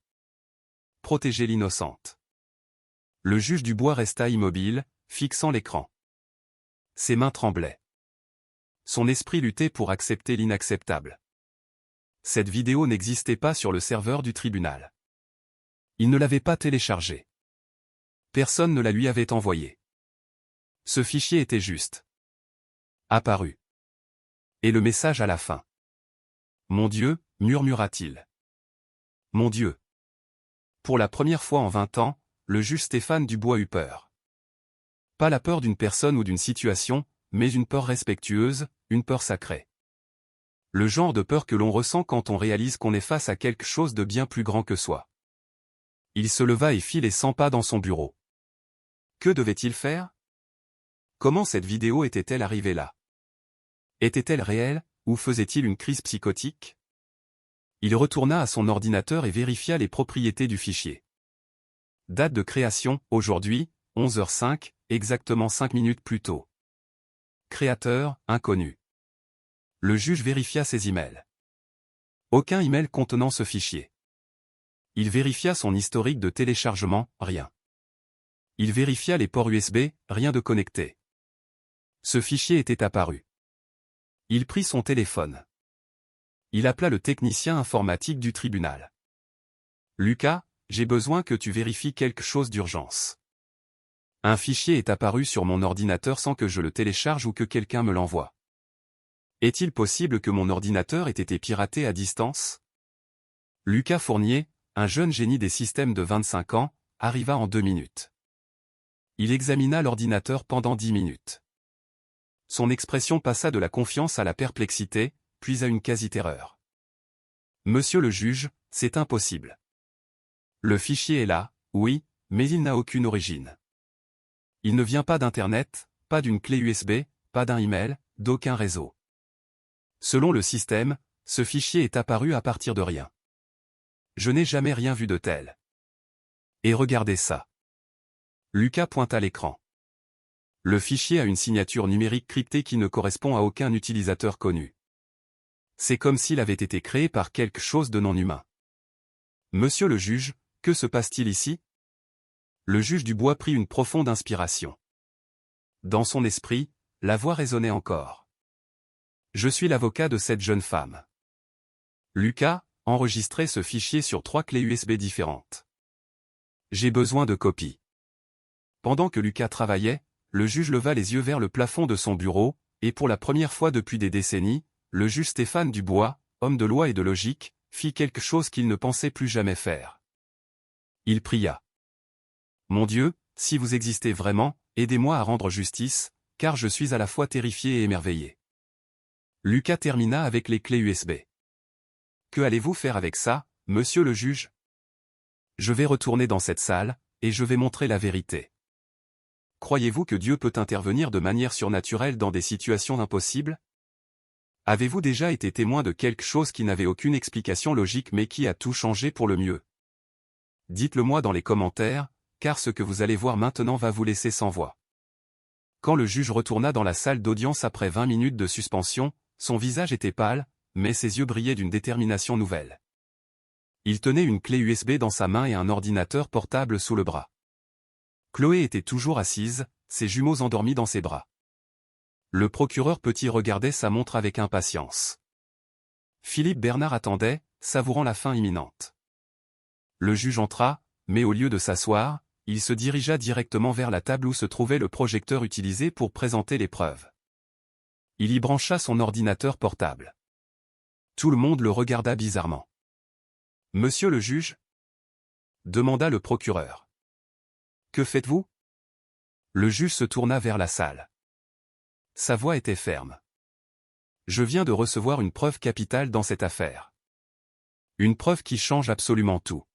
Protégez l'innocente. Le juge Dubois resta immobile, fixant l'écran. Ses mains tremblaient. Son esprit luttait pour accepter l'inacceptable. Cette vidéo n'existait pas sur le serveur du tribunal. Il ne l'avait pas téléchargée. Personne ne la lui avait envoyée. Ce fichier était juste. Apparu. Et le message à la fin. Mon Dieu, murmura-t-il. Mon Dieu. Pour la première fois en 20 ans, le juge Stéphane Dubois eut peur. Pas la peur d'une personne ou d'une situation, mais une peur respectueuse, une peur sacrée. Le genre de peur que l'on ressent quand on réalise qu'on est face à quelque chose de bien plus grand que soi. Il se leva et fit les 100 pas dans son bureau. Que devait-il faire? Comment cette vidéo était-elle arrivée là? Était-elle réelle, ou faisait-il une crise psychotique? Il retourna à son ordinateur et vérifia les propriétés du fichier. Date de création, aujourd'hui, 11h05, exactement 5 minutes plus tôt. Créateur, inconnu. Le juge vérifia ses emails. Aucun email contenant ce fichier. Il vérifia son historique de téléchargement, rien. Il vérifia les ports USB, rien de connecté. Ce fichier était apparu. Il prit son téléphone. Il appela le technicien informatique du tribunal. Lucas, j'ai besoin que tu vérifies quelque chose d'urgence. Un fichier est apparu sur mon ordinateur sans que je le télécharge ou que quelqu'un me l'envoie. Est-il possible que mon ordinateur ait été piraté à distance? Lucas Fournier, un jeune génie des systèmes de 25 ans, arriva en 2 minutes. Il examina l'ordinateur pendant 10 minutes. Son expression passa de la confiance à la perplexité, puis à une quasi-terreur. Monsieur le juge, c'est impossible. Le fichier est là, oui, mais il n'a aucune origine. Il ne vient pas d'Internet, pas d'une clé USB, pas d'un email, d'aucun réseau. Selon le système, ce fichier est apparu à partir de rien. Je n'ai jamais rien vu de tel. Et regardez ça. Lucas pointa l'écran. Le fichier a une signature numérique cryptée qui ne correspond à aucun utilisateur connu. C'est comme s'il avait été créé par quelque chose de non humain. Monsieur le juge, que se passe-t-il ici? Le juge Dubois prit une profonde inspiration. Dans son esprit, la voix résonnait encore. Je suis l'avocat de cette jeune femme. Lucas, enregistrez ce fichier sur 3 clés USB différentes. J'ai besoin de copies. Pendant que Lucas travaillait, le juge leva les yeux vers le plafond de son bureau, et pour la première fois depuis des décennies, le juge Stéphane Dubois, homme de loi et de logique, fit quelque chose qu'il ne pensait plus jamais faire. Il pria. Mon Dieu, si vous existez vraiment, aidez-moi à rendre justice, car je suis à la fois terrifié et émerveillé. Lucas termina avec les clés USB. Que allez-vous faire avec ça, monsieur le juge? Je vais retourner dans cette salle, et je vais montrer la vérité. Croyez-vous que Dieu peut intervenir de manière surnaturelle dans des situations impossibles? Avez-vous déjà été témoin de quelque chose qui n'avait aucune explication logique mais qui a tout changé pour le mieux? Dites-le moi dans les commentaires, car ce que vous allez voir maintenant va vous laisser sans voix. Quand le juge retourna dans la salle d'audience après 20 minutes de suspension, son visage était pâle, mais ses yeux brillaient d'une détermination nouvelle. Il tenait une clé USB dans sa main et un ordinateur portable sous le bras. Chloé était toujours assise, ses jumeaux endormis dans ses bras. Le procureur Petit regardait sa montre avec impatience. Philippe Bernard attendait, savourant la fin imminente. Le juge entra, mais au lieu de s'asseoir, il se dirigea directement vers la table où se trouvait le projecteur utilisé pour présenter les preuves. Il y brancha son ordinateur portable. Tout le monde le regarda bizarrement. « Monsieur le juge ?» demanda le procureur. « Que faites-vous » Le juge se tourna vers la salle. Sa voix était ferme. « Je viens de recevoir une preuve capitale dans cette affaire. Une preuve qui change absolument tout.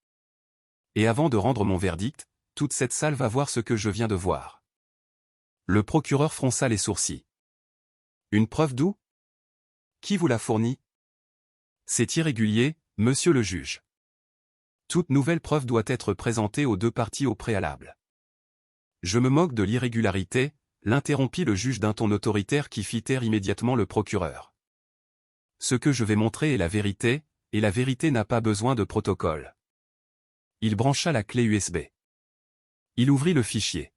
Et avant de rendre mon verdict, toute cette salle va voir ce que je viens de voir. » Le procureur fronça les sourcils. « Une preuve d'où? Qui vous l'a fournie? C'est irrégulier, Monsieur le juge. Toute nouvelle preuve doit être présentée aux deux parties au préalable. Je me moque de l'irrégularité, l'interrompit le juge d'un ton autoritaire qui fit taire immédiatement le procureur. Ce que je vais montrer est la vérité, et la vérité n'a pas besoin de protocole. Il brancha la clé USB. Il ouvrit le fichier.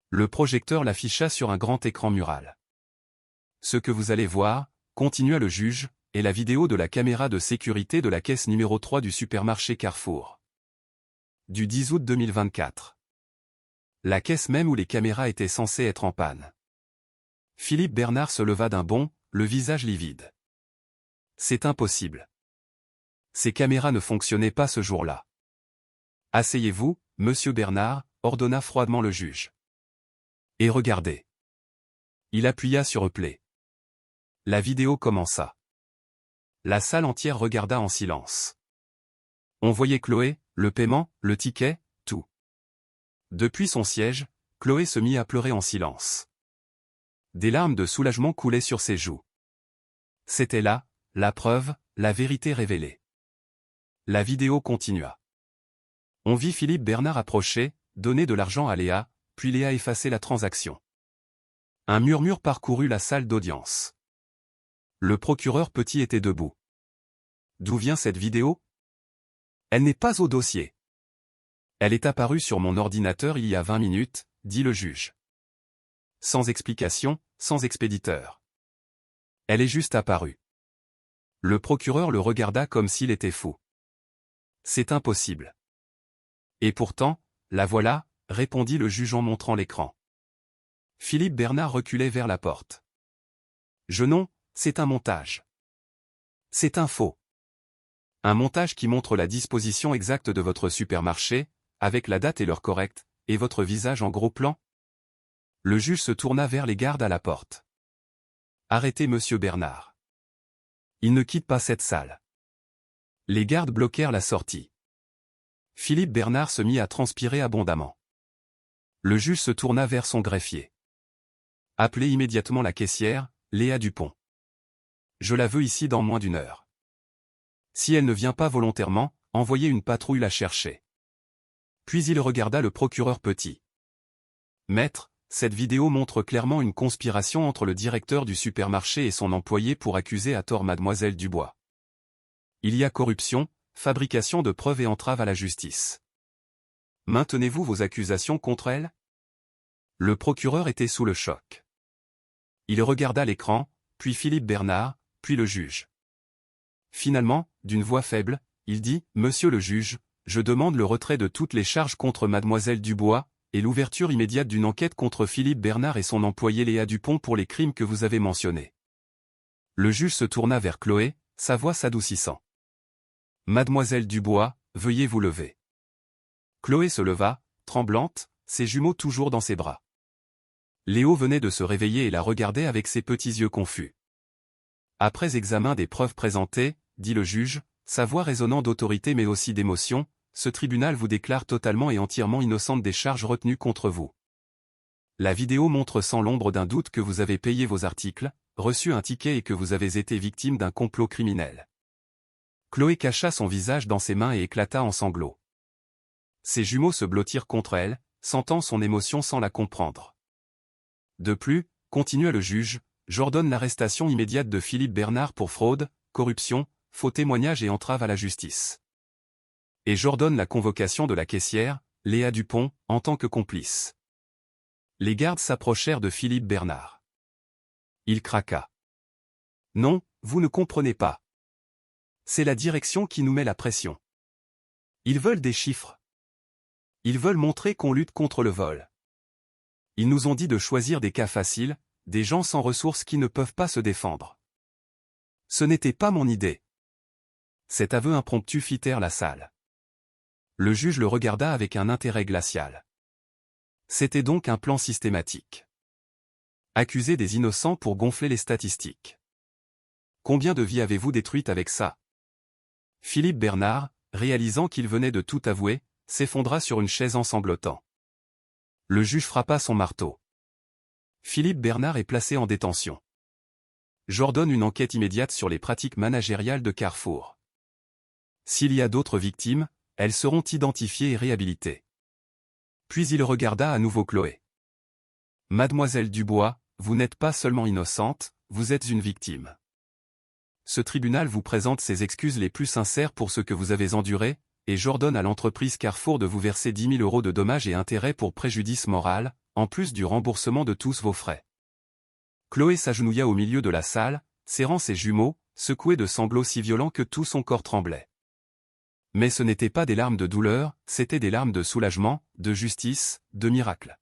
Le projecteur l'afficha sur un grand écran mural. Ce que vous allez voir, continua le juge, est la vidéo de la caméra de sécurité de la caisse numéro 3 du supermarché Carrefour. Du 10 août 2024. La caisse même où les caméras étaient censées être en panne. Philippe Bernard se leva d'un bond, le visage livide. C'est impossible. Ces caméras ne fonctionnaient pas ce jour-là. Asseyez-vous, monsieur Bernard, ordonna froidement le juge. Et regardez. Il appuya sur replay. La vidéo commença. La salle entière regarda en silence. On voyait Chloé, le paiement, le ticket, tout. Depuis son siège, Chloé se mit à pleurer en silence. Des larmes de soulagement coulaient sur ses joues. C'était là, la preuve, la vérité révélée. La vidéo continua. On vit Philippe Bernard approcher, donner de l'argent à Léa, puis Léa effacer la transaction. Un murmure parcourut la salle d'audience. Le procureur Petit était debout. D'où vient cette vidéo? Elle n'est pas au dossier. Elle est apparue sur mon ordinateur il y a 20 minutes, dit le juge. Sans explication, sans expéditeur. Elle est juste apparue. Le procureur le regarda comme s'il était fou. C'est impossible. Et pourtant, la voilà, répondit le juge en montrant l'écran. Philippe Bernard reculait vers la porte. Non, c'est un montage. C'est un faux. Un montage qui montre la disposition exacte de votre supermarché, avec la date et l'heure correcte, et votre visage en gros plan. Le juge se tourna vers les gardes à la porte. Arrêtez monsieur Bernard. Il ne quitte pas cette salle. Les gardes bloquèrent la sortie. Philippe Bernard se mit à transpirer abondamment. Le juge se tourna vers son greffier. Appelez immédiatement la caissière, Léa Dupont. Je la veux ici dans moins d'une heure. Si elle ne vient pas volontairement, envoyez une patrouille la chercher. Puis il regarda le procureur Petit. Maître, cette vidéo montre clairement une conspiration entre le directeur du supermarché et son employé pour accuser à tort mademoiselle Dubois. Il y a corruption, fabrication de preuves et entrave à la justice. Maintenez-vous vos accusations contre elle? Le procureur était sous le choc. Il regarda l'écran, puis Philippe Bernard, puis le juge. Finalement, d'une voix faible, il dit « Monsieur le juge, je demande le retrait de toutes les charges contre mademoiselle Dubois, et l'ouverture immédiate d'une enquête contre Philippe Bernard et son employé Léa Dupont pour les crimes que vous avez mentionnés. » Le juge se tourna vers Chloé, sa voix s'adoucissant. « Mademoiselle Dubois, veuillez vous lever. » Chloé se leva, tremblante, ses jumeaux toujours dans ses bras. Léo venait de se réveiller et la regardait avec ses petits yeux confus. Après examen des preuves présentées, dit le juge, sa voix résonnant d'autorité mais aussi d'émotion, ce tribunal vous déclare totalement et entièrement innocente des charges retenues contre vous. La vidéo montre sans l'ombre d'un doute que vous avez payé vos articles, reçu un ticket et que vous avez été victime d'un complot criminel. Chloé cacha son visage dans ses mains et éclata en sanglots. Ses jumeaux se blottirent contre elle, sentant son émotion sans la comprendre. De plus, continua le juge, j'ordonne l'arrestation immédiate de Philippe Bernard pour fraude, corruption, faux témoignage et entrave à la justice. Et j'ordonne la convocation de la caissière, Léa Dupont, en tant que complice. Les gardes s'approchèrent de Philippe Bernard. Il craqua. Non, vous ne comprenez pas. C'est la direction qui nous met la pression. Ils veulent des chiffres. Ils veulent montrer qu'on lutte contre le vol. Ils nous ont dit de choisir des cas faciles, des gens sans ressources qui ne peuvent pas se défendre. Ce n'était pas mon idée. Cet aveu impromptu fit taire la salle. Le juge le regarda avec un intérêt glacial. C'était donc un plan systématique. Accuser des innocents pour gonfler les statistiques. Combien de vies avez-vous détruites avec ça? Philippe Bernard, réalisant qu'il venait de tout avouer, s'effondra sur une chaise en sanglotant. Le juge frappa son marteau. Philippe Bernard est placé en détention. J'ordonne une enquête immédiate sur les pratiques managériales de Carrefour. S'il y a d'autres victimes, elles seront identifiées et réhabilitées. Puis il regarda à nouveau Chloé. Mademoiselle Dubois, vous n'êtes pas seulement innocente, vous êtes une victime. Ce tribunal vous présente ses excuses les plus sincères pour ce que vous avez enduré, et j'ordonne à l'entreprise Carrefour de vous verser 10 000 € de dommages et intérêts pour préjudice moral, en plus du remboursement de tous vos frais. Chloé s'agenouilla au milieu de la salle, serrant ses jumeaux, secouée de sanglots si violents que tout son corps tremblait. Mais ce n'étaient pas des larmes de douleur, c'étaient des larmes de soulagement, de justice, de miracle.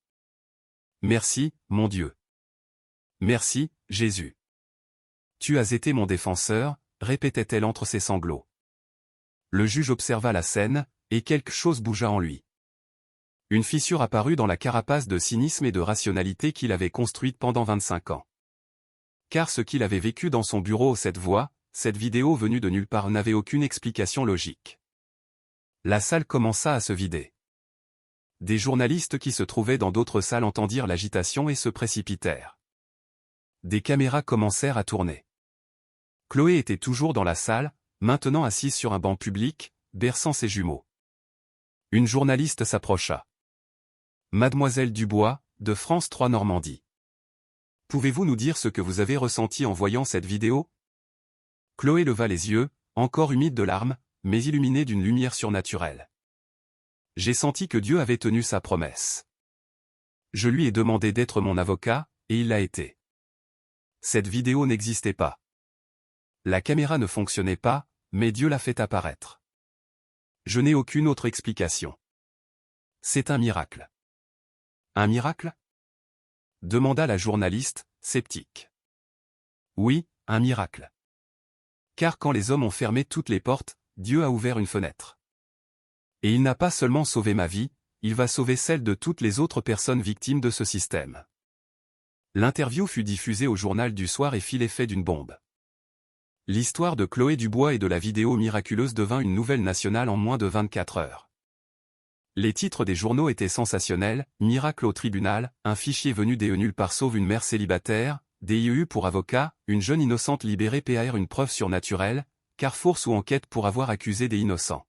Merci, mon Dieu. Merci, Jésus. Tu as été mon défenseur, répétait-elle entre ses sanglots. Le juge observa la scène, et quelque chose bougea en lui. Une fissure apparut dans la carapace de cynisme et de rationalité qu'il avait construite pendant 25 ans. Car ce qu'il avait vécu dans son bureau, cette voix, cette vidéo venue de nulle part n'avait aucune explication logique. La salle commença à se vider. Des journalistes qui se trouvaient dans d'autres salles entendirent l'agitation et se précipitèrent. Des caméras commencèrent à tourner. Chloé était toujours dans la salle, maintenant assise sur un banc public, berçant ses jumeaux. Une journaliste s'approcha. Mademoiselle Dubois, de France 3 Normandie. Pouvez-vous nous dire ce que vous avez ressenti en voyant cette vidéo? Chloé leva les yeux, encore humides de larmes, mais illuminés d'une lumière surnaturelle. J'ai senti que Dieu avait tenu sa promesse. Je lui ai demandé d'être mon avocat, et il l'a été. Cette vidéo n'existait pas. La caméra ne fonctionnait pas, mais Dieu l'a fait apparaître. Je n'ai aucune autre explication. C'est un miracle. Un miracle? Demanda la journaliste, sceptique. Oui, un miracle. Car quand les hommes ont fermé toutes les portes, Dieu a ouvert une fenêtre. Et il n'a pas seulement sauvé ma vie, il va sauver celle de toutes les autres personnes victimes de ce système. L'interview fut diffusée au journal du soir et fit l'effet d'une bombe. L'histoire de Chloé Dubois et de la vidéo miraculeuse devint une nouvelle nationale en moins de 24 heures. Les titres des journaux étaient sensationnels, miracle au tribunal, un fichier venu des nulle part sauve une mère célibataire, DIEU pour avocat, une jeune innocente libérée PAR une preuve surnaturelle, Carrefour sous enquête pour avoir accusé des innocents.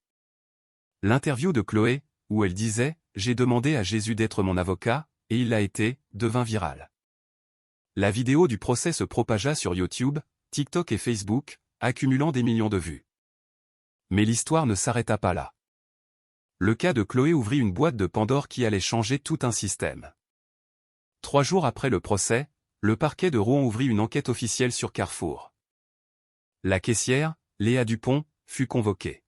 L'interview de Chloé, où elle disait « J'ai demandé à Jésus d'être mon avocat, et il l'a été », devint virale. La vidéo du procès se propagea sur YouTube, TikTok et Facebook, accumulant des millions de vues. Mais l'histoire ne s'arrêta pas là. Le cas de Chloé ouvrit une boîte de Pandore qui allait changer tout un système. 3 jours après le procès, le parquet de Rouen ouvrit une enquête officielle sur Carrefour. La caissière, Léa Dupont, fut convoquée.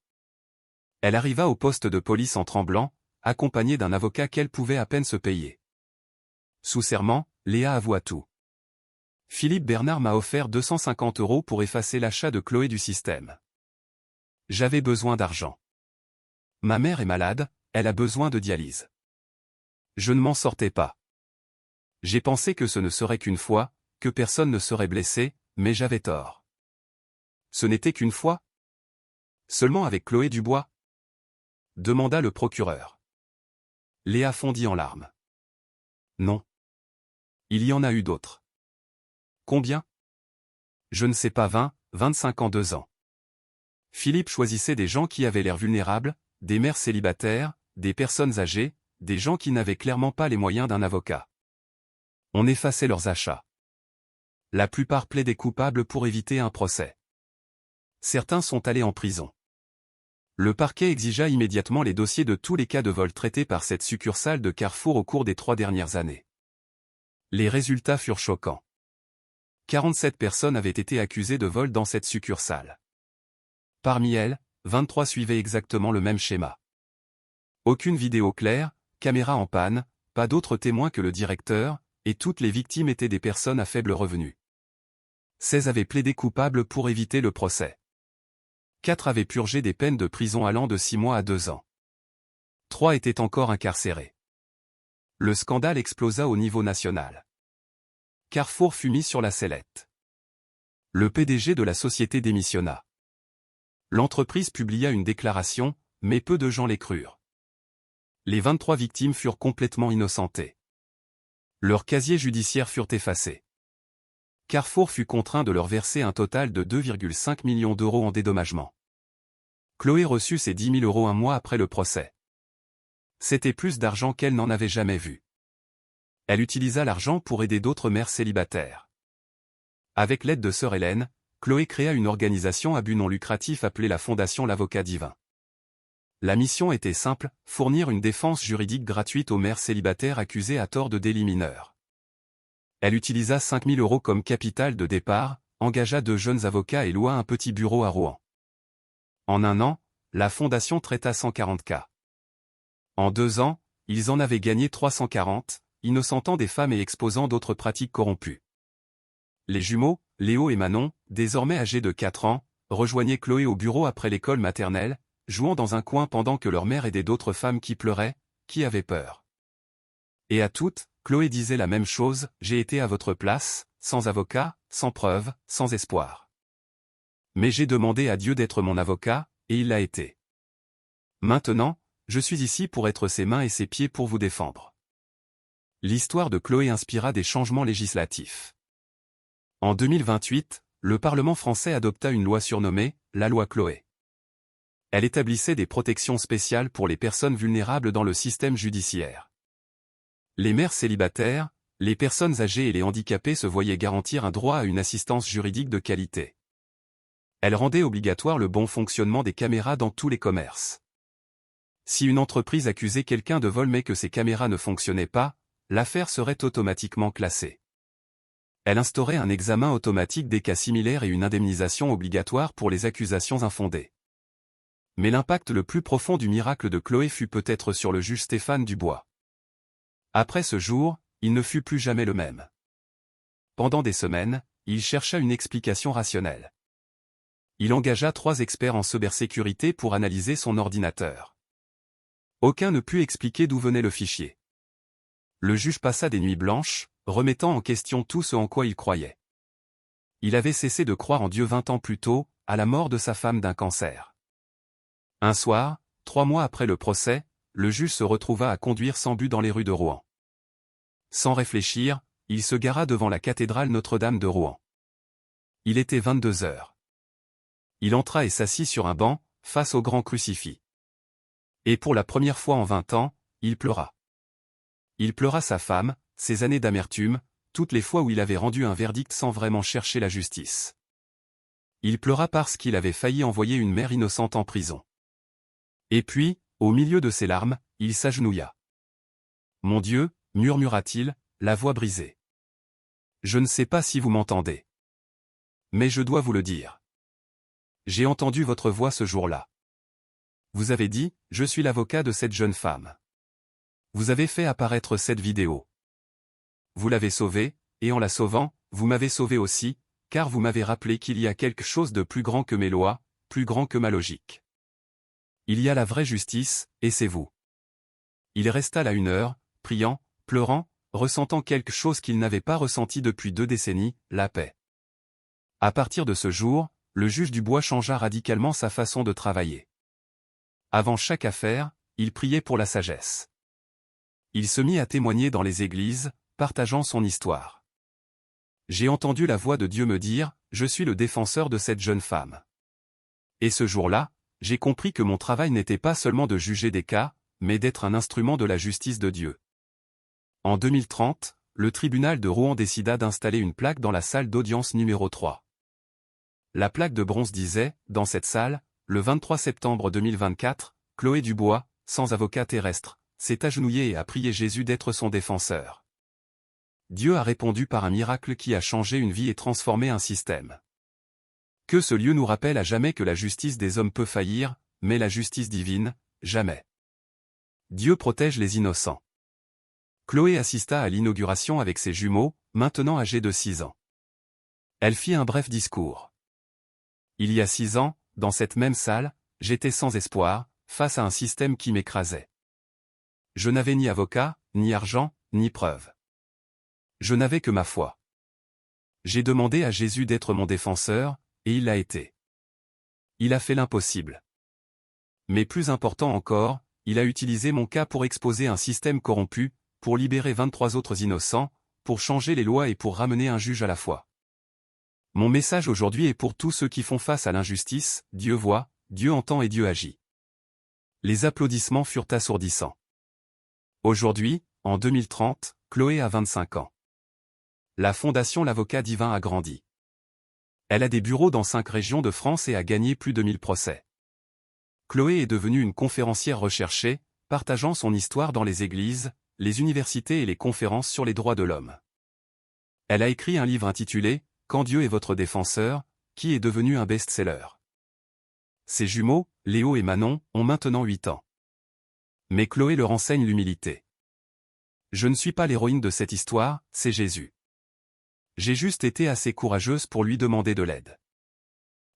Elle arriva au poste de police en tremblant, accompagnée d'un avocat qu'elle pouvait à peine se payer. Sous serment, Léa avoua tout. Philippe Bernard m'a offert 250 € pour effacer l'achat de Chloé du système. J'avais besoin d'argent. Ma mère est malade, elle a besoin de dialyse. Je ne m'en sortais pas. J'ai pensé que ce ne serait qu'une fois, que personne ne serait blessé, mais j'avais tort. Ce n'était qu'une fois? Seulement avec Chloé Dubois? Demanda le procureur. Léa fondit en larmes. Non. Il y en a eu d'autres. Combien? Je ne sais pas 20, 25 ans 2 ans. Philippe choisissait des gens qui avaient l'air vulnérables, des mères célibataires, des personnes âgées, des gens qui n'avaient clairement pas les moyens d'un avocat. On effaçait leurs achats. La plupart plaidaient coupables pour éviter un procès. Certains sont allés en prison. Le parquet exigea immédiatement les dossiers de tous les cas de vol traités par cette succursale de Carrefour au cours des 3 dernières années. Les résultats furent choquants. 47 personnes avaient été accusées de vol dans cette succursale. Parmi elles, 23 suivaient exactement le même schéma. Aucune vidéo claire, caméra en panne, pas d'autres témoins que le directeur, et toutes les victimes étaient des personnes à faible revenu. 16 avaient plaidé coupables pour éviter le procès. 4 avaient purgé des peines de prison allant de 6 mois à 2 ans. 3 étaient encore incarcérés. Le scandale explosa au niveau national. Carrefour fut mis sur la sellette. Le PDG de la société démissionna. L'entreprise publia une déclaration, mais peu de gens les crurent. Les 23 victimes furent complètement innocentées. Leurs casiers judiciaires furent effacés. Carrefour fut contraint de leur verser un total de 2,5 millions € en dédommagement. Chloé reçut ses 10 000 € un mois après le procès. C'était plus d'argent qu'elle n'en avait jamais vu. Elle utilisa l'argent pour aider d'autres mères célibataires. Avec l'aide de sœur Hélène, Chloé créa une organisation à but non lucratif appelée la Fondation L'Avocat Divin. La mission était simple, fournir une défense juridique gratuite aux mères célibataires accusées à tort de délits mineurs. Elle utilisa 5 000 € comme capital de départ, engagea 2 jeunes avocats et loua un petit bureau à Rouen. En un an, la fondation traita 140 cas. En 2 ans, ils en avaient gagné 340, innocentant des femmes et exposant d'autres pratiques corrompues. Les jumeaux, Léo et Manon, désormais âgés de 4 ans, rejoignaient Chloé au bureau après l'école maternelle, jouant dans un coin pendant que leur mère aidait d'autres femmes qui pleuraient, qui avaient peur. Et à toutes, Chloé disait la même chose, j'ai été à votre place, sans avocat, sans preuve, sans espoir. Mais j'ai demandé à Dieu d'être mon avocat, et il l'a été. Maintenant, je suis ici pour être ses mains et ses pieds pour vous défendre. L'histoire de Chloé inspira des changements législatifs. En 2028, le Parlement français adopta une loi surnommée la loi Chloé. Elle établissait des protections spéciales pour les personnes vulnérables dans le système judiciaire. Les mères célibataires, les personnes âgées et les handicapés se voyaient garantir un droit à une assistance juridique de qualité. Elle rendait obligatoire le bon fonctionnement des caméras dans tous les commerces. Si une entreprise accusait quelqu'un de vol mais que ses caméras ne fonctionnaient pas, l'affaire serait automatiquement classée. Elle instaurait un examen automatique des cas similaires et une indemnisation obligatoire pour les accusations infondées. Mais l'impact le plus profond du miracle de Chloé fut peut-être sur le juge Stéphane Dubois. Après ce jour, il ne fut plus jamais le même. Pendant des semaines, il chercha une explication rationnelle. Il engagea 3 experts en cybersécurité pour analyser son ordinateur. Aucun ne put expliquer d'où venait le fichier. Le juge passa des nuits blanches, remettant en question tout ce en quoi il croyait. Il avait cessé de croire en Dieu 20 ans plus tôt, à la mort de sa femme d'un cancer. Un soir, 3 mois après le procès, le juge se retrouva à conduire sans but dans les rues de Rouen. Sans réfléchir, il se gara devant la cathédrale Notre-Dame de Rouen. Il était 22 heures. Il entra et s'assit sur un banc, face au grand crucifix. Et pour la première fois en 20 ans, il pleura. Il pleura sa femme, ses années d'amertume, toutes les fois où il avait rendu un verdict sans vraiment chercher la justice. Il pleura parce qu'il avait failli envoyer une mère innocente en prison. Et puis, au milieu de ses larmes, il s'agenouilla. « Mon Dieu, murmura-t-il, la voix brisée. Je ne sais pas si vous m'entendez. Mais je dois vous le dire. J'ai entendu votre voix ce jour-là. Vous avez dit, je suis l'avocat de cette jeune femme. Vous avez fait apparaître cette vidéo. Vous l'avez sauvée, et en la sauvant, vous m'avez sauvé aussi, car vous m'avez rappelé qu'il y a quelque chose de plus grand que mes lois, plus grand que ma logique. Il y a la vraie justice, et c'est vous. Il resta là 1 heure, priant, pleurant, ressentant quelque chose qu'il n'avait pas ressenti depuis 2 décennies, la paix. À partir de ce jour, le juge Dubois changea radicalement sa façon de travailler. Avant chaque affaire, il priait pour la sagesse. Il se mit à témoigner dans les églises, partageant son histoire. J'ai entendu la voix de Dieu me dire, je suis le défenseur de cette jeune femme. Et ce jour-là, j'ai compris que mon travail n'était pas seulement de juger des cas, mais d'être un instrument de la justice de Dieu. En 2030, le tribunal de Rouen décida d'installer une plaque dans la salle d'audience numéro 3. La plaque de bronze disait, dans cette salle, le 23 septembre 2024, Chloé Dubois, sans avocat terrestre, s'est agenouillée et a prié Jésus d'être son défenseur. Dieu a répondu par un miracle qui a changé une vie et transformé un système. Que ce lieu nous rappelle à jamais que la justice des hommes peut faillir, mais la justice divine, jamais. Dieu protège les innocents. Chloé assista à l'inauguration avec ses jumeaux, maintenant âgés de 6 ans. Elle fit un bref discours. Il y a 6 ans, dans cette même salle, j'étais sans espoir, face à un système qui m'écrasait. Je n'avais ni avocat, ni argent, ni preuve. Je n'avais que ma foi. J'ai demandé à Jésus d'être mon défenseur, et il l'a été. Il a fait l'impossible. Mais plus important encore, il a utilisé mon cas pour exposer un système corrompu, pour libérer 23 autres innocents, pour changer les lois et pour ramener un juge à la foi. Mon message aujourd'hui est pour tous ceux qui font face à l'injustice, Dieu voit, Dieu entend et Dieu agit. Les applaudissements furent assourdissants. Aujourd'hui, en 2030, Chloé a 25 ans. La fondation L'Avocat Divin a grandi. Elle a des bureaux dans 5 régions de France et a gagné plus de 1000 procès. Chloé est devenue une conférencière recherchée, partageant son histoire dans les églises, les universités et les conférences sur les droits de l'homme. Elle a écrit un livre intitulé « Quand Dieu est votre défenseur », qui est devenu un best-seller. Ses jumeaux, Léo et Manon, ont maintenant 8 ans. Mais Chloé leur enseigne l'humilité. Je ne suis pas l'héroïne de cette histoire, c'est Jésus. J'ai juste été assez courageuse pour lui demander de l'aide.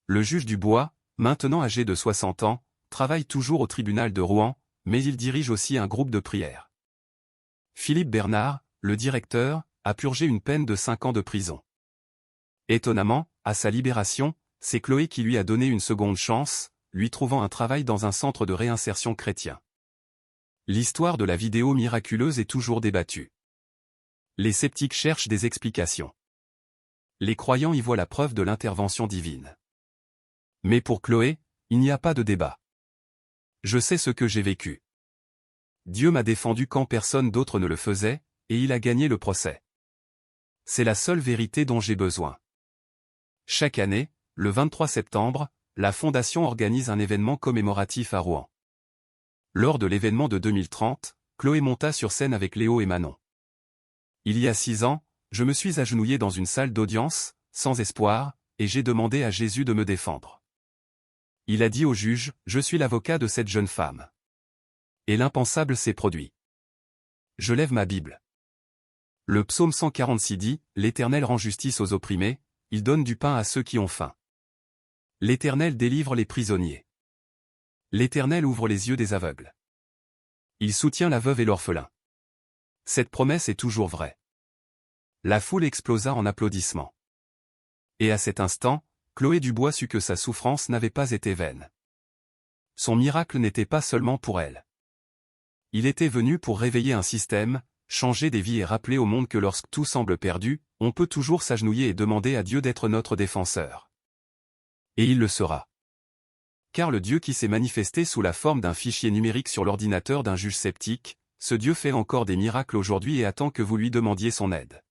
Le juge Dubois, maintenant âgé de 60 ans, travaille toujours au tribunal de Rouen, mais il dirige aussi un groupe de prière. Philippe Bernard, le directeur, a purgé une peine de 5 ans de prison. Étonnamment, à sa libération, c'est Chloé qui lui a donné une seconde chance, lui trouvant un travail dans un centre de réinsertion chrétien. L'histoire de la vidéo miraculeuse est toujours débattue. Les sceptiques cherchent des explications. Les croyants y voient la preuve de l'intervention divine. Mais pour Chloé, il n'y a pas de débat. Je sais ce que j'ai vécu. Dieu m'a défendu quand personne d'autre ne le faisait, et il a gagné le procès. C'est la seule vérité dont j'ai besoin. Chaque année, le 23 septembre, la Fondation organise un événement commémoratif à Rouen. Lors de l'événement de 2030, Chloé monta sur scène avec Léo et Manon. Il y a 6 ans, je me suis agenouillé dans une salle d'audience, sans espoir, et j'ai demandé à Jésus de me défendre. Il a dit au juge, je suis l'avocat de cette jeune femme. Et l'impensable s'est produit. Je lève ma Bible. Le psaume 146 dit, l'Éternel rend justice aux opprimés, il donne du pain à ceux qui ont faim. L'Éternel délivre les prisonniers. L'Éternel ouvre les yeux des aveugles. Il soutient la veuve et l'orphelin. Cette promesse est toujours vraie. La foule explosa en applaudissements. Et à cet instant, Chloé Dubois sut que sa souffrance n'avait pas été vaine. Son miracle n'était pas seulement pour elle. Il était venu pour réveiller un système, changer des vies et rappeler au monde que lorsque tout semble perdu, on peut toujours s'agenouiller et demander à Dieu d'être notre défenseur. Et il le sera. Car le Dieu qui s'est manifesté sous la forme d'un fichier numérique sur l'ordinateur d'un juge sceptique, ce Dieu fait encore des miracles aujourd'hui et attend que vous lui demandiez son aide.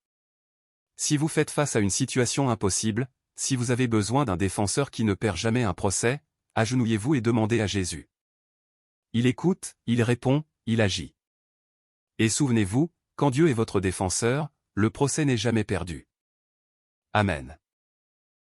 Si vous faites face à une situation impossible, si vous avez besoin d'un défenseur qui ne perd jamais un procès, agenouillez-vous et demandez à Jésus. Il écoute, il répond, il agit. Et souvenez-vous, quand Dieu est votre défenseur, le procès n'est jamais perdu. Amen.